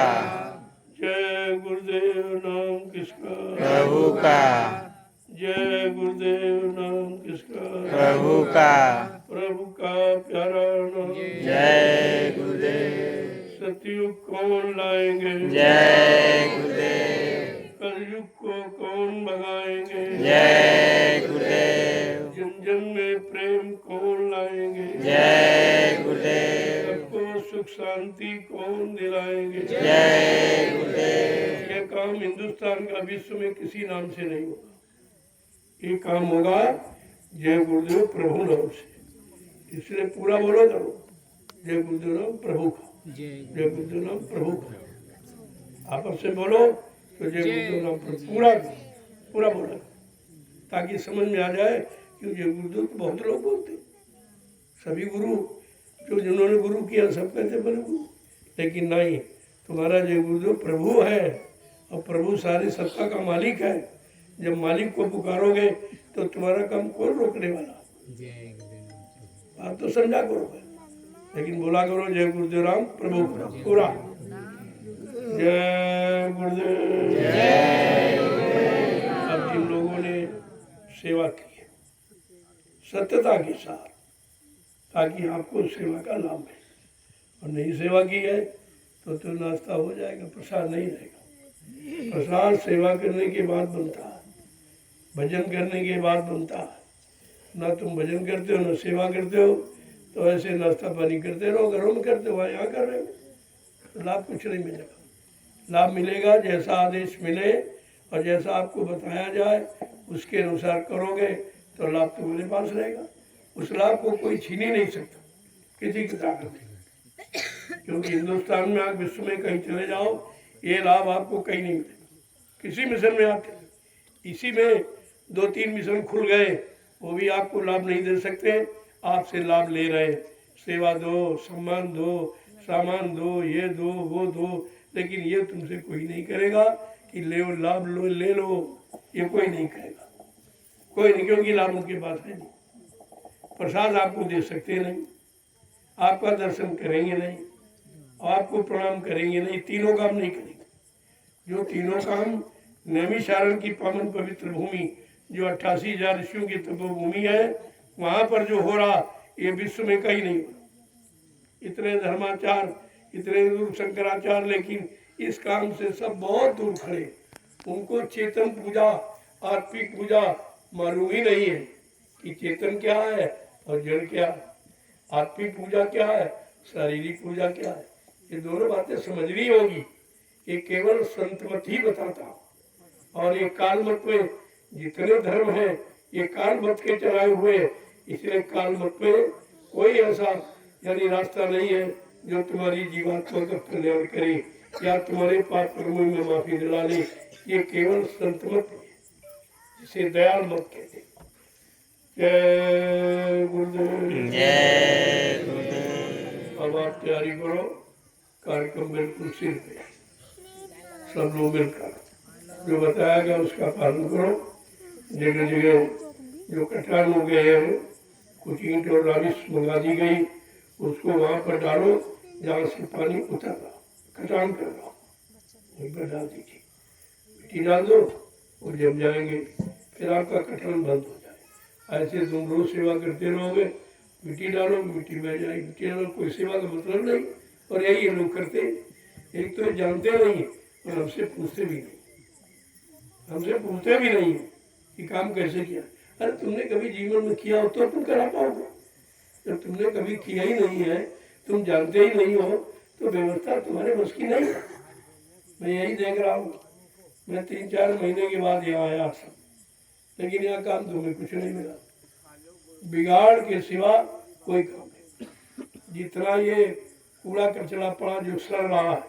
जय गुरुदेव। नाम किसका? प्रभु का, जय गुरुदेव। नाम किसका? प्रभु का। प्रभु का प्यारा नाम। जय गुरुदेव, सतयुग कौन लाएंगे? जय गुरुदेव, कलयुग को कौन भगाएंगे? जय गुरुदेव, जन जन में प्रेम कौन लाएंगे? जय गुरुदेव, सबको सुख शांति कौन दिलाएंगे? जय गुरुदेव, ये काम हिंदुस्तान का विश्व में किसी नाम से नहीं होगा। ये काम होगा जय गुरुदेव प्रभु नाम से। इसलिए पूरा बोलो करो, जय गुरुदेव नाम प्रभु का, जय गुरुदेव नाम प्रभु का। आपस से बोलो तो जय गुरुदेव नाम प्रभु पूरा पूरा बोला, ताकि समझ में आ जाए कि जय गुरुदेव तो बहुत लोग बोलते, सभी गुरु जो जिन्होंने गुरु किया सब कहते बने गुरु, लेकिन नहीं, तुम्हारा जय गुरुदेव प्रभु है और प्रभु सारी सत्ता का मालिक है। जब मालिक को पुकारोगे तो तुम्हारा काम कौन रोकने वाला? आप तो समझा करोगे, लेकिन बोला करो जय गुरुदेव राम प्रभु पूरा। जय गुरुदेव। अब जिन लोगों ने सेवा की है सत्यता के साथ, ताकि आपको सेवा का लाभ मिले, और नहीं सेवा की है तो नाश्ता हो जाएगा, प्रसाद नहीं रहेगा। प्रसाद सेवा करने के बाद बनता है, भजन करने के बाद बनता है। ना तुम भजन करते हो ना सेवा करते हो, तो ऐसे नाश्ता पानी करते रहो, घरों में करते हो, यहाँ कर रहे हो, तो लाभ कुछ नहीं मिलेगा। लाभ मिलेगा जैसा आदेश मिले और जैसा आपको बताया जाए उसके अनुसार करोगे तो लाभ तुम्हारे पास रहेगा। उस लाभ को कोई छीन ही नहीं सकता किसी की ताकत नहीं, क्योंकि हिंदुस्तान में आप विश्व में कहीं चले जाओ ये लाभ आपको कहीं नहीं मिलेगा। किसी मिशन में आते, इसी में 2-3 मिशन खुल गए, वो भी आपको लाभ नहीं दे सकते, आपसे लाभ ले रहे। सेवा दो, सम्मान दो, सामान दो, ये दो वो दो, लेकिन ये तुमसे कोई नहीं करेगा कि ले लाभ लो ले लो, ये कोई नहीं करेगा, कोई नहीं, क्योंकि लाभ उनके पास है नहीं। प्रसाद आपको दे सकते नहीं, आपका दर्शन करेंगे नहीं, आपको प्रणाम करेंगे नहीं, तीनों काम नहीं करेंगे। जो तीनों काम नैमिषारण्य की पावन पवित्र भूमि जो 88,000 ऋषियों की तपोभूमि है, वहाँ पर जो हो रहा ये विश्व में कहीं नहीं हो रहा। इतने धर्माचार, इतने शंकराचार्य, लेकिन इस काम से सब बहुत दूर खड़े। उनको चेतन पूजा, आत्मिक पूजा मालूम ही नहीं है कि चेतन क्या है और जड़ क्या है, आत्मिक पूजा क्या है, शारीरिक पूजा क्या है। ये दोनों बातें समझनी होगी। ये केवल संत मत ही बताता, और ये काल मत में जितने धर्म है ये काल मत के चलाए हुए, इसलिए काल मत में कोई ऐसा यानी रास्ता नहीं है जो तुम्हारी जीवात्मा का कल्याण करे या तुम्हारे पाप कर्मों में माफी दिला ले। ये केवल संत मत है, जिसे दयाल मत कहते। जय गुरुदेव। जय गुरुदेव। अब आप तैयारी करो, कार्यक्रम बिल्कुल सिर पे, सब लोग मिलकर जो बताया गया उसका पालन करो। जगह जगह जो कटान हो गए हैं, कुछ ईंट और राविश मंगा दी गई, उसको वहाँ पर डालो जहाँ से पानी उतर रहा, कटान कर रहा वहीं पर डाल दीजिए, मिट्टी डाल दो, वो जम जाएंगे, फिर आपका कटान बंद हो जाए। ऐसे तुम रोज सेवा करते रहोगे, मिट्टी डालो मिट्टी बह जाएगी, मिट्टी डालो, कोई सेवा का मतलब नहीं। और यही ये लोग करते, एक तो जानते नहीं और हमसे पूछते भी नहीं, हमसे पूछते भी नहीं कि काम कैसे किया। अरे तुमने कभी जीवन में किया हो तो तुम करा पाओगे, जब तुमने कभी किया ही नहीं है, तुम जानते ही नहीं हो, तो व्यवस्था तुम्हारे बस की नहीं है। मैं यही देख रहा हूँ, मैं 3-4 महीने के बाद यहाँ आया सब, लेकिन यहाँ काम तुम्हें कुछ नहीं मिला, बिगाड़ के सिवा कोई काम नहीं। जितना ये कूड़ा कचरा पड़ा जो सड़ रहा है,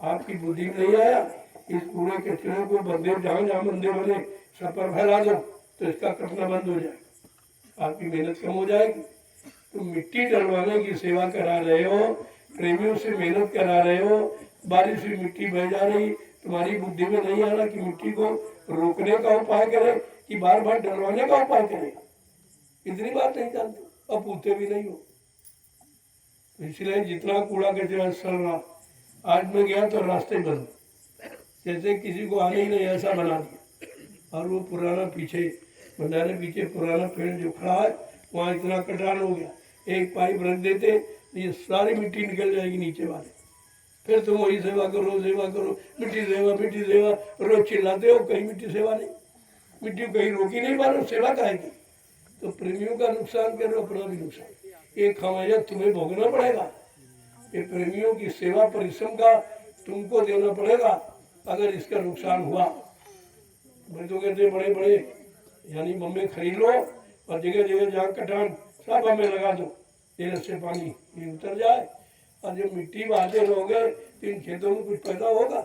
आपकी बुद्धि में नहीं आया इस कूड़े कचरे को बंदे जहाँ जहाँ बंदे बने सब पर फैला दो तो इसका कटना बंद हो जाएगा, आपकी मेहनत कम हो जाएगी। तुम मिट्टी डलवाने की सेवा करा रहे हो, प्रेमियों से मेहनत करा रहे हो, बारिश में मिट्टी बह जा रही, तुम्हारी बुद्धि में नहीं आ रहा कि मिट्टी को रोकने का उपाय करें कि बार बार डलवाने का उपाय करें। इतनी बात नहीं जानते और पूछते भी नहीं हो। इसलिए जितना कूड़ा कचरा सड़ रहा, आज मैं गया तो रास्ते बंद, जैसे किसी को आने ही नहीं ऐसा बना दिया। और वो पुराना पीछे भंडारे पीछे पुराना पेड़ जो खड़ा है वहाँ इतना कटान हो गया, एक पाइप रख देते ये सारी मिट्टी निकल जाएगी नीचे वाले, फिर तुम वही सेवा करो मिट्टी सेवा रोज चिल्लाते हो, कहीं मिट्टी सेवा नहीं, मिट्टी कहीं रोकी नहीं पा रहे, सेवा काहे की। तो प्रेमियों का नुकसान कर रहे हो, अपना भी नुकसान, एक खामियाजा तुम्हें भोगना पड़ेगा। ये प्रेमियों की सेवा परिश्रम का तुमको देना पड़ेगा अगर इसका नुकसान हुआ। मैं तो कहते बड़े बड़े यानी बम्बे खरीद लो और जगह जगह जहाँ कटान सब हमें लगा दो, तेल से पानी ये उतर जाए, और जब मिट्टी बहाते रहोगे तो इन खेतों में कुछ पैदा होगा,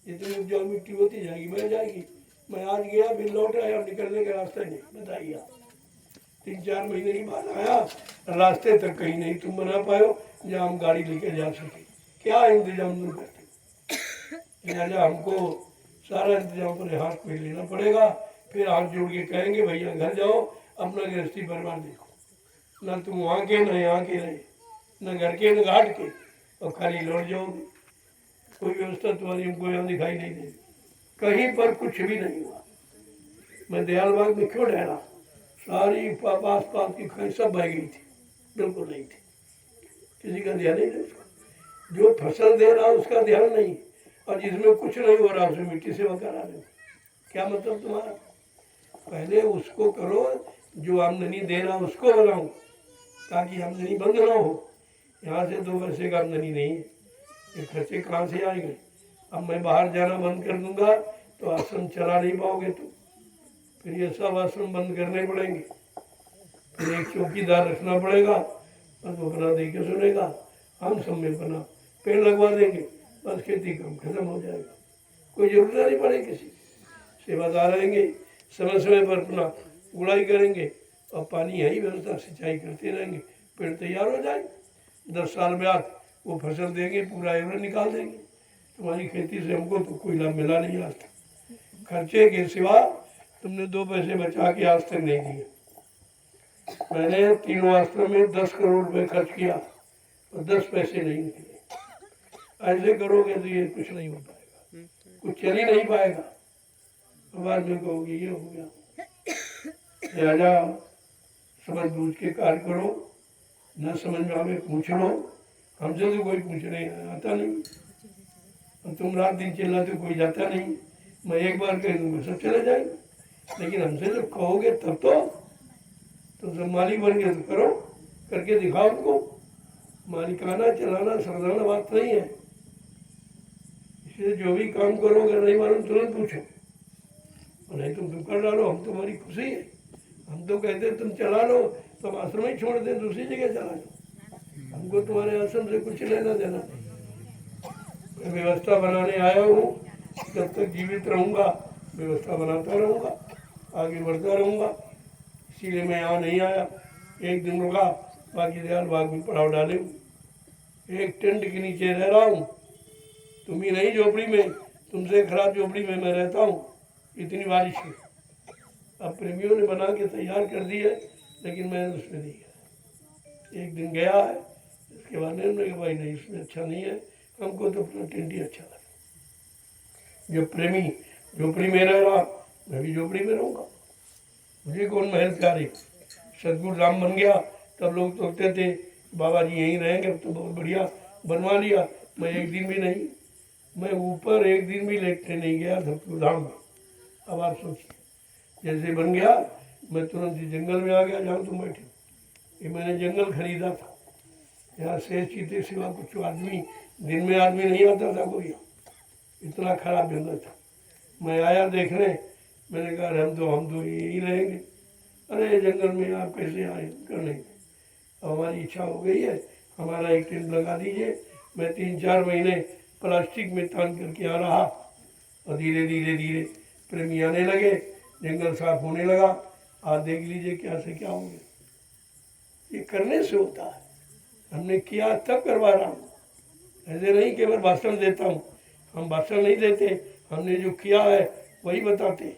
जितनी उपजाऊ मिट्टी होती जाएगी बह जाएगी। मैं आज गया फिर लौट आया, निकलने का रास्ता नहीं, बताइए आप 3-4 महीने की बाद आया, रास्ते तक कहीं नहीं तुम बना पाए जहाँ हम गाड़ी लेके जा सके। क्या इंतजाम तुम करते, लिहाजा हमको सारा इंतजाम अपने हाथ में लेना पड़ेगा। फिर हाथ जोड़ के कहेंगे भैया घर जाओ, अपना गृहस्थी परिवार देखो, ना तुम वहाँ के ना यहाँ के रहे, न घर के न घाट के, और खाली लौट जाओगे। कोई व्यवस्था तुम्हारी हमको यहाँ दिखाई नहीं देगी, कहीं पर कुछ भी नहीं हुआ। मैं दयालबाग में क्यों ठहरा, सारी आस पास की खाई सब बह गई थी, बिल्कुल नहीं थी, किसी का ध्यान नहीं था। जो फसल दे रहा उसका ध्यान नहीं, और जिसमें कुछ नहीं हो रहा उसमें मिट्टी सेवा करा रहे हो, क्या मतलब तुम्हारा। पहले उसको करो जो आमदनी दे रहा उसको बनाओ, ताकि आमदनी बंद ना हो। यहाँ से 2 पैसे का आमदनी नहीं है, ये खर्चे कहाँ से आएंगे। अब मैं बाहर जाना बंद कर दूंगा तो आश्रम चला नहीं पाओगे तुम, फिर ये सब आश्रम बंद करने पड़ेंगे, फिर एक चौकीदार रखना पड़ेगा, बस वो बना दे के सुनेगा, हम सब में बना पेड़ लगवा देंगे, बस खेती काम खत्म हो जाएगा, कोई जरूरत नहीं पड़ेगी किसी। सेवादार रहेंगे, समय समय पर अपना गुड़ाई करेंगे और पानी यही व्यवस्था सिंचाई करते रहेंगे, पेड़ तैयार हो जाएंगे। 10 साल बाद वो फसल देंगे, पूरा एवरेज निकाल देंगे। तुम्हारी खेती से हमको तो कोई लाभ मिला नहीं आज तक, खर्चे के सिवा तुमने 2 पैसे बचा के आज तक नहीं दिए। मैंने 3 आश्रम में 10 करोड़ रुपए खर्च किया और 10 पैसे नहीं निकले। ऐसे करोगे तो ये कुछ नहीं हो पाएगा, कुछ चल ही नहीं पाएगा। बाद में कहोगे ये हो गया। लिहाजा समझ बूझ के कार्य करो, न समझ में हमें पूछ लो, हमसे तो कोई पूछने आता नहीं। और तुम रात दिन चिल्लाते कोई जाता नहीं, मैं एक बार कह दूंगा सब चले जाएंगे। लेकिन हमसे जब कहोगे तब तो तुम सब मालिक बन गए तो करो, करके दिखाओ उनको। मालिकाना चलाना साधारण बात नहीं है। इसलिए जो भी काम करो अगर नहीं मालूम तुरंत पूछो, और नहीं तुम कर डालो, हम तुम्हारी खुशी है। हम तो कहते तुम चला लो तो हम आश्रम ही छोड़ दें, दूसरी जगह चला लो, हमको तुम्हारे आश्रम से कुछ लेना देना नहीं। मैं व्यवस्था बनाने आया हूँ, जब तक जीवित रहूँगा व्यवस्था बनाता रहूँगा, आगे बढ़ता रहूँगा। इसीलिए मैं यहाँ नहीं आया, एक दिन रुका, बाकी दयाल बाग में पड़ाव डाले हूँ। एक टेंट के नीचे रह रहा हूँ, तुम ही नहीं झोपड़ी में, तुमसे खराब झोपड़ी में मैं रहता हूँ, इतनी बारिश है। अब प्रेमियों ने बना के तैयार कर दी है, लेकिन मैंने उसमें नहीं गया। एक दिन गया है, इसके बाद निर्णय कि भाई नहीं इसमें अच्छा नहीं है, हमको तो अपना टेंट ही अच्छा लगा। जो प्रेमी झोपड़ी में रह रहा, मैं भी झोपड़ी में रहूँगा, मुझे कौन महल प्यारे। सदगुरु राम बन गया तब लोग सोचते थे बाबा जी यहीं रहेंगे, अब तो बहुत बढ़िया बनवा लिया। मैं एक दिन भी नहीं, मैं ऊपर एक दिन भी लेटने नहीं गया सतगुरु धाम में। अब आप सोचिए, जैसे बन गया मैं तुरंत ही जंगल में आ गया जहाँ तुम बैठे। ये मैंने जंगल खरीदा था, यहाँ से चीते सिवा कुछ आदमी, दिन में आदमी नहीं आता था कोई, इतना खराब जंगल था। मैं आया देखने, मैंने कहा हम तो यहीं रहेंगे। अरे जंगल में आप कैसे आए करने, हमारी इच्छा हो गई है, हमारा एक टेंट लगा दीजिए। मैं 3-4 महीने प्लास्टिक में तान करके आ रहा, और धीरे धीरे धीरे प्रेमी आने लगे, जंगल साफ होने लगा। आज देख लीजिए क्या से क्या हो गया। ये करने से होता है, हमने किया तब करवा रहा हूँ, ऐसे नहीं केवल भाषण देता हूँ। हम भाषण नहीं देते, हमने जो किया है वही बताते,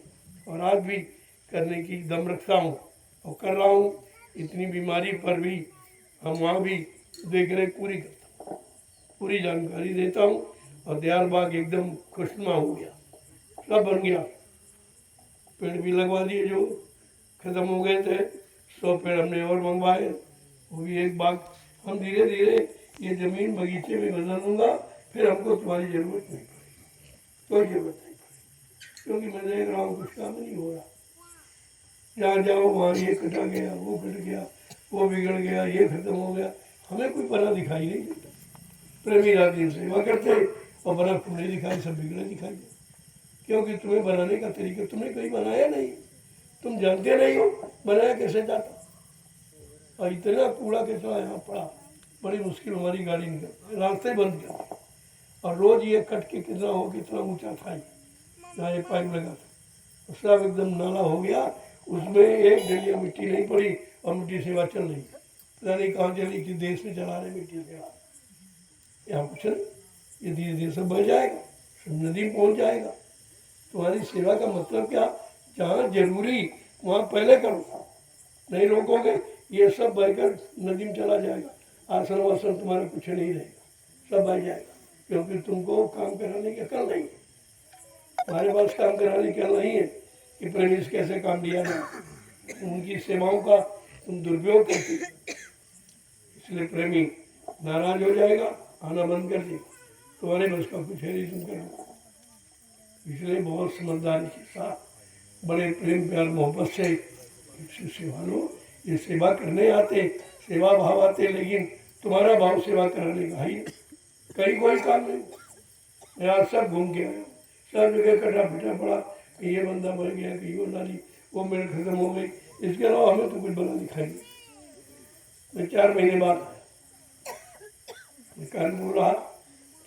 और आज भी करने की दम रखता हूँ और कर रहा हूँ। इतनी बीमारी पर भी हम वहाँ भी देख रेख पूरी करता हूँ, पूरी जानकारी देता हूँ। और दयाल बाग एकदम खुशनुमा हो गया, सब बन गया। पेड़ भी लगवा दिए जो खत्म हो गए थे, 100 पेड़ हमने और मंगवाए, वो भी एक बाग। हम धीरे धीरे ये जमीन बगीचे में बदल दूंगा, फिर हमको तुम्हारी जरूरत नहीं पड़ेगी, कोई जरूरत नहीं पड़ेगी, क्योंकि मैं देख रहा हूँ कुछ काम नहीं हो रहा। जहाँ जाओ वहाँ ये कटा गया, वो कट गया, वो बिगड़ गया, ये खत्म हो गया, हमें कोई बना दिखाई नहीं देता। प्रेमी रात दिन सेवा करते और बना खुले दिखाई, सब बिगड़े दिखाई, क्योंकि तुम्हें बनाने का तरीका तुमने कहीं बनाया नहीं, तुम जानते नहीं हो बनाया कैसे जाता। और इतना कूड़ा कचरा यहाँ पड़ा, बड़ी मुश्किल हमारी गाड़ी निकल, रास्ते बंद कर, और रोज ये कट के कितना हो, कितना ऊंचा था जहाँ ये पाइप लगा था, सब एकदम नाला हो गया, उसमें एक डलिया मिट्टी नहीं पड़ी, और मिट्टी सेवा चल रही, पता नहीं कहाँ चली, कि देश में चला रहे मिट्टी सेवा। यहाँ कुछ नहीं, ये धीरे धीरे सब बह जाएगा, सब नदी में पहुँच जाएगा। तुम्हारी सेवा का मतलब क्या, जहाँ जरूरी वहाँ पहले करो, नहीं रोकोगे ये सब बहकर नदी में चला जाएगा। आसन वासन तुम्हारा कुछ नहीं रहेगा, सब बह जाएगा, क्योंकि तुमको काम कराने की अकल नहीं है। हमारे पास काम कराने की अकल नहीं है कि प्रेमी कैसे काम दिया जाए, उनकी सेवाओं का तुम दुरुपयोग करते, इसलिए प्रेमी नाराज हो जाएगा, आना बंद कर देगा, तुम्हारे बस का कुछ है नहीं, तुम करो। इसलिए बहुत समझदारी के साथ, बड़े प्रेम प्यार मोहब्बत से सेवा लो। ये सेवा करने आते, सेवा भाव आते, लेकिन तुम्हारा भाव सेवा कराने का ही, कहीं कोई काम नहीं। मैं आज सब घूम के आया, सब जगह कटा फटा पड़ा, कि ये बंदा मर गया, कि वो नाली वो मेरे खत्म हो गई, इसके अलावा हमें तो कुछ बना दिखाई नहीं। मैं 4 महीने बाद आया, मैं कल बोल रहा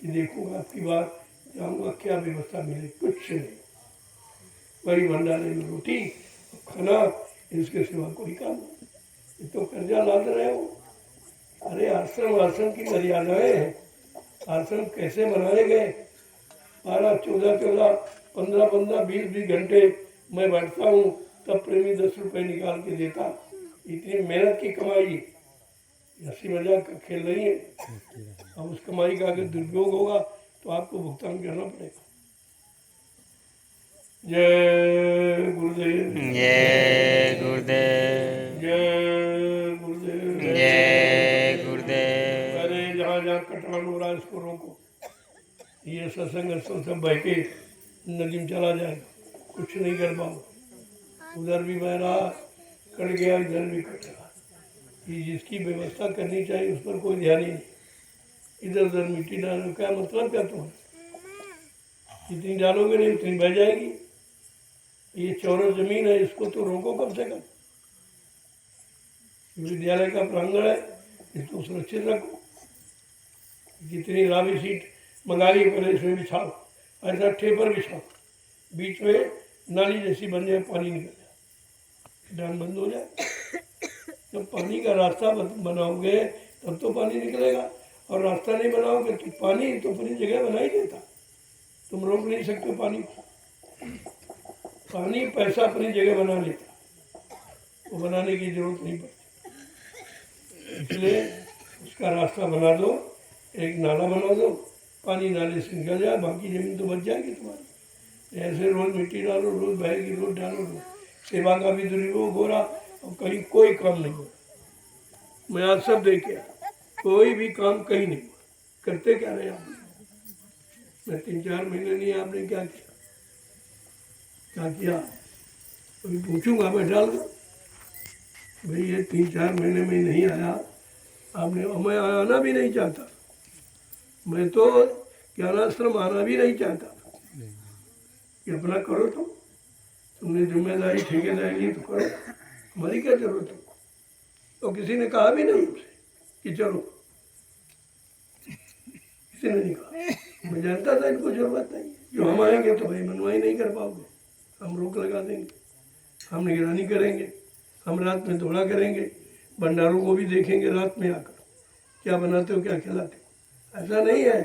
कि देखूंगा आपकी बात, जाऊँगा क्या व्यवस्था मिले, कुछ नहीं, वही भंडारे में रोटी खाना, इसके सिवा कोई काम नहीं। ये तो कर्जा लाद रहे हो। अरे आश्रम आश्रम की मर्यादाएं हैं, आश्रम कैसे बनाए गए, 12-14, 15-15, 20-20 घंटे मैं बैठता हूँ, तब प्रेमी 10 रुपये निकाल के देता। इतनी मेहनत की कमाई, हंसी मजाक का खेल नहीं है। अब उस कमाई का अगर दुरुपयोग होगा तो आपको भुगतान करना पड़ेगा। जय गुरुदेव, जय गुरुदेव, जय गुरुदेव, जय गुरुदेव। अरे जहाँ जहाँ कटान हो रहा है इसको रोको, ये सब संघर्षों से बह के नदी में चला जाएगा, कुछ नहीं कर पाओ। उधर भी बह रहा, कट गया, इधर भी कट रहा। ये जिसकी व्यवस्था करनी चाहिए उस पर कोई ध्यान ही नहीं। इधर उधर मिट्टी डालो, क्या मतलब क्या तुम्हारा? जितनी डालोगे नहीं उतनी बह जाएगी। ये चौरस जमीन है, इसको तो रोको कम से कम। विद्यालय का प्रांगण है, इसको सुरक्षित रखो। जितनी रावी सीट मंगा ली पहले इसमें बिछाओ, ऐसा ठेपर बिछाओ, बीच में नाली जैसी बन जाए, पानी निकल जाए, डैम बंद हो जाए। जब पानी का रास्ता बनाओगे तब तो पानी निकलेगा, और रास्ता नहीं बनाओगे तो पानी तो अपनी जगह बना ही देता। तुम रोक नहीं सकते पानी को। पानी पैसा अपनी जगह बना लेता, वो बनाने की जरूरत नहीं पड़ती। इसलिए उसका रास्ता बना दो, एक नाला बना दो, पानी नाले से निकल जाए, बाकी जमीन तो बच जाएगी तुम्हारी। ऐसे रोज मिट्टी डालो, रोज बहेगी, रोज डालो, रोज सेवा का भी दुरुपयोग हो रहा और कहीं कोई काम नहीं हो रहा। मैं आज सब देख गया, कोई भी काम कहीं नहीं हुआ। करते क्या रहे आप? मैं 3-4 महीने नहीं, आपने क्या किया? क्या किया? अभी पूछूंगा मैं, डाल दो भाई, ये 3-4 महीने में नहीं आया आपने। मैं आना भी नहीं चाहता, मैं तो ज्ञानाश्रम आना भी नहीं चाहता। कि अपना करो, तुमने जिम्मेदारी ठेकेदारी ली तो करो, हमारी क्या जरूरत है? तो किसी ने कहा भी नहीं हमसे कि चलो, किसी ने नहीं कहा। मैं जानता था इनको जरूरत नहीं। जो हम आएंगे तो भाई मनवाई नहीं कर पाओगे, हम रोक लगा देंगे, हम निगरानी करेंगे, हम रात में दौड़ा करेंगे, भंडारों को भी देखेंगे रात में आकर, क्या बनाते हो, क्या खिलाते हो। ऐसा नहीं है,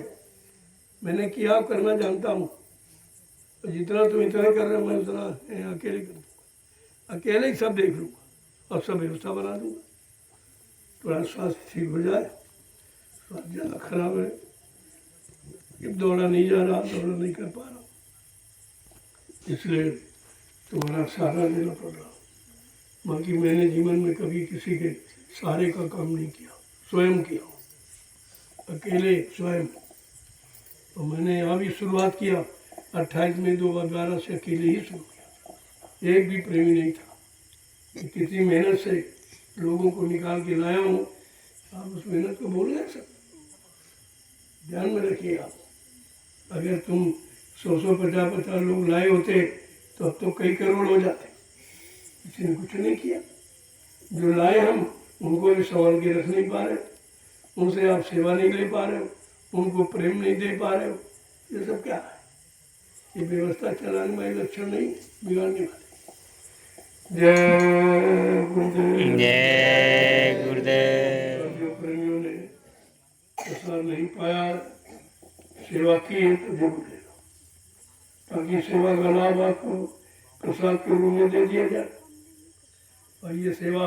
मैंने किया, करना जानता हूँ। तो जितना तुम इतना कर रहे हो, मैं उतना अकेले कर दूँगा, अकेले ही सब देख लूँगा और सब व्यवस्था बना दूँगा। थोड़ा स्वास्थ्य ठीक हो जाए, स्वास्थ्य ज़्यादा खराब है, जब दौड़ा नहीं जा रहा, दौड़ा नहीं कर पा रहा, इसलिए तुम्हारा सहारा लेना पड़ रहा। बाकी मैंने जीवन में कभी किसी के सहारे का काम नहीं किया, स्वयं किया, अकेले स्वयं। तो मैंने यहाँ भी शुरुआत किया 28 मई 2012 से अकेले ही शुरू किया, एक भी प्रेमी नहीं था। कितनी मेहनत से लोगों को निकाल के लाया हूँ, आप उस मेहनत को भूल नहीं सकते। ध्यान में रखिए आप, अगर तुम 100-150 लोग लाए होते तो अब तो कई करोड़ हो जाते। किसी ने कुछ नहीं किया। जो लाए हम, उनको भी संभाल के रख नहीं पा रहे, उनसे आप सेवा नहीं ले पा रहे हो, उनको प्रेम नहीं दे पा रहे हो। ये सब क्या है? ये व्यवस्था चलाने वाले लक्षण नहीं, बिगाड़ने वाले। जय गुरुदेव। जय गुरुदेव। जो प्रेमियों ने प्रसाद नहीं पाया, सेवा की है तो जरूर ले लो, ताकि सेवा का लाभ आपको प्रसाद के रूप में दे दिया जाए। और ये सेवा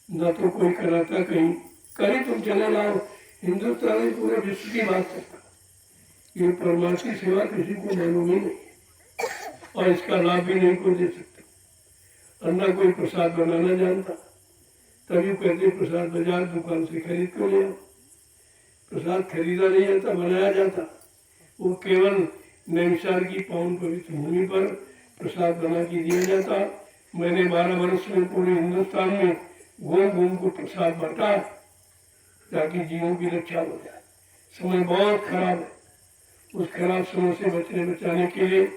न तो कोई कराता, कहीं कहीं तुम चले जाओ, हिंदुस्तान में पूरे विश्व की बात करता, ये परमात्मा की सेवा किसी को मालूम ही नहीं है, और इसका लाभ भी नहीं कोई दे सकता। और न कोई प्रसाद बनाना जानता, तभी कहते प्रसाद बाजार दुकान से खरीद कर ले आओ। प्रसाद खरीदा नहीं जाता, बनाया जाता। वो केवल नैमिषार की पावन पवित्र भूमि पर प्रसाद बना के दिया जाता। मैंने 12 वर्ष में पूरे हिंदुस्तान में घूम घूम को प्रसाद बांटा, ताकि जीवों की रक्षा हो जाए। समय बहुत खराब है, उस खराब समय से बचाने के लिए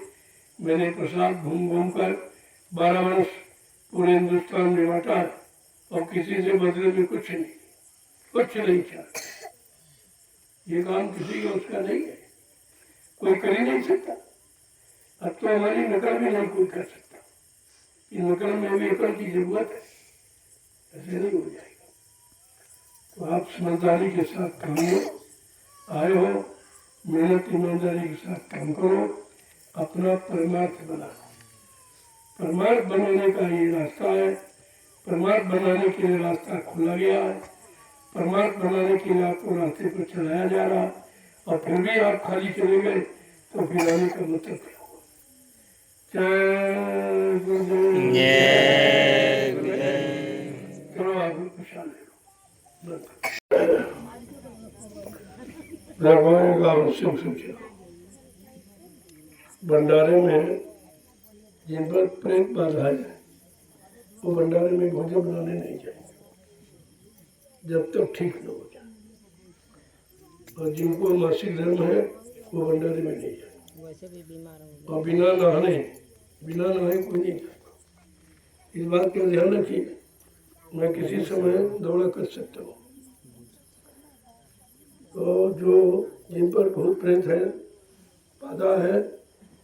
मैंने प्रसाद घूम घूम कर 12 वर्ष पूरे हिंदुस्तान में बांटा, और किसी से बदले में कुछ नहीं चाहता। ये काम किसी का उसका नहीं है, कोई कर ही नहीं सकता। अब तो हमारी नकल भी नहीं कोई कर सकता, इन नकल में भी अकल की जरूरत है, ऐसे नहीं हो जाएगा। तो आप समझदारी के साथ काम लो, आए हो, मेहनत ईमानदारी के साथ काम करो, अपना परमार्थ बनाओ। परमार्थ बनाने का ये रास्ता है, परमार्थ बनाने के लिए रास्ता खोला गया है, परमार्थ बनाने के लिए आपको रास्ते पर चलाया जा रहा, और फिर भी आप खाली चले गए तो फिर आने का मतलब क्या हुआ? जय गुरुदेव। जय गुरुदेव। चलो आप प्रसाद ले लो, शिव शिव भंडारे में जिन पर प्रेत बाधा है वो भंडारे में भोजन बनाने नहीं जाएंगे जब तक ठीक न हो जाए, और जिनको मासिक धर्म है वो भंडारे में नहीं जाएंगे। वैसे भी बीमार हो और बिना नहाए कोई नहीं जाएगा। इस बात का ध्यान रखिए। मैं किसी समय दौड़ा कर सकता हूँ, तो जो जिन पर भूत प्रेत है, बाधा है,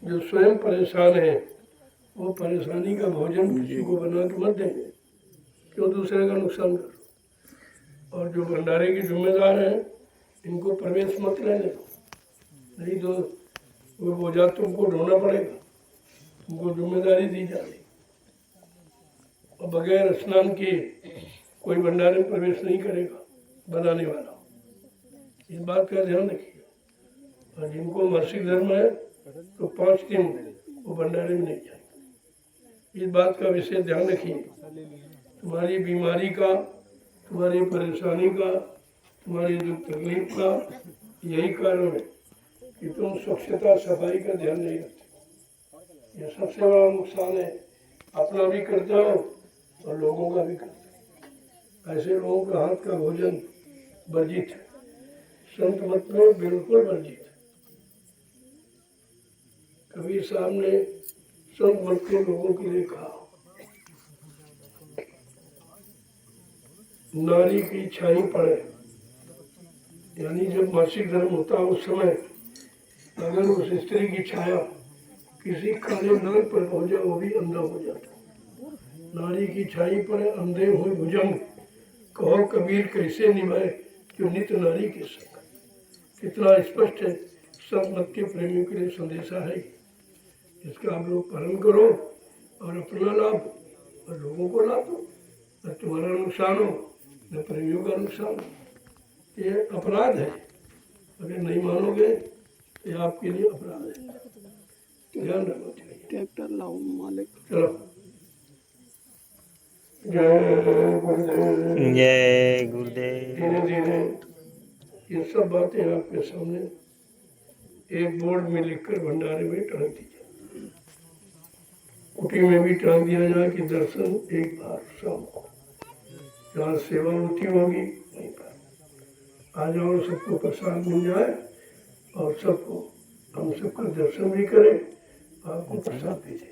जो स्वयं परेशान है, वो परेशानी का भोजन किसी को बना के मत देंगे, क्यों दूसरे का नुकसान करो। और जो भंडारे के जिम्मेदार हैं, इनको प्रवेश मत लेने दो, नहीं तो वो बोझा तुमको ढोना पड़ेगा, तुमको जिम्मेदारी दी जाएगी। और बगैर स्नान किए कोई भंडारे में प्रवेश नहीं करेगा बनाने वाला, इस बात का ध्यान रखिए। और जिनको मासिक धर्म है तो 5 दिन वो भंडारे में नहीं जाएंगे, इस बात का विशेष ध्यान रखिए। तुम्हारी बीमारी का, तुम्हारी परेशानी का, तुम्हारी दुख तकलीफ का यही कारण है कि तुम स्वच्छता सफाई का ध्यान नहीं रखते। यह सबसे बड़ा नुकसान है, अपना भी करते हो और लोगों का भी करते हो। ऐसे लोगों का हाथ का भोजन वर्जित है, संत मत में बिल्कुल वर्जित है। कबीर साहब ने संत मत के लोगों के लिए कहा, नारी की छाई पड़े, यानी जब मासिक धर्म होता है उस समय अगर उस स्त्री की छाया किसी काले नाग पर हो जाए वो भी अंधा हो जाता। नारी की छाई पर अंधे हुए भुजंग, कहो कबीर कैसे निभाए जो नित नारी के संग। कितना स्पष्ट है, सब मत के प्रेमियों के लिए संदेशा है। इसका आप लोग पालन करो और अपना लाभ और लोगों को लाभ दो, न तुम्हारा नुकसान हो न प्रेमियों का नुकसान हो। ये अपराध है, अगर नहीं मानोगे ये आपके लिए अपराध है, ध्यान रखना चाहिए। ट्रैक्टर लाओ मालिक। चलो, जय गुरुदेव। जय गुरुदेव। धीरे धीरे ये सब बातें आपके सामने एक बोर्ड में लिखकर भंडारे में टांग दीजिए। कुटी में भी टांग दिया जाए कि दर्शन एक बार शाम को जहाँ सेवा होती होगी वहीं पर आ जाओ, सबको प्रसाद मिल जाए और सबको हम सबका दर्शन भी करें, आपको प्रसाद भी दें।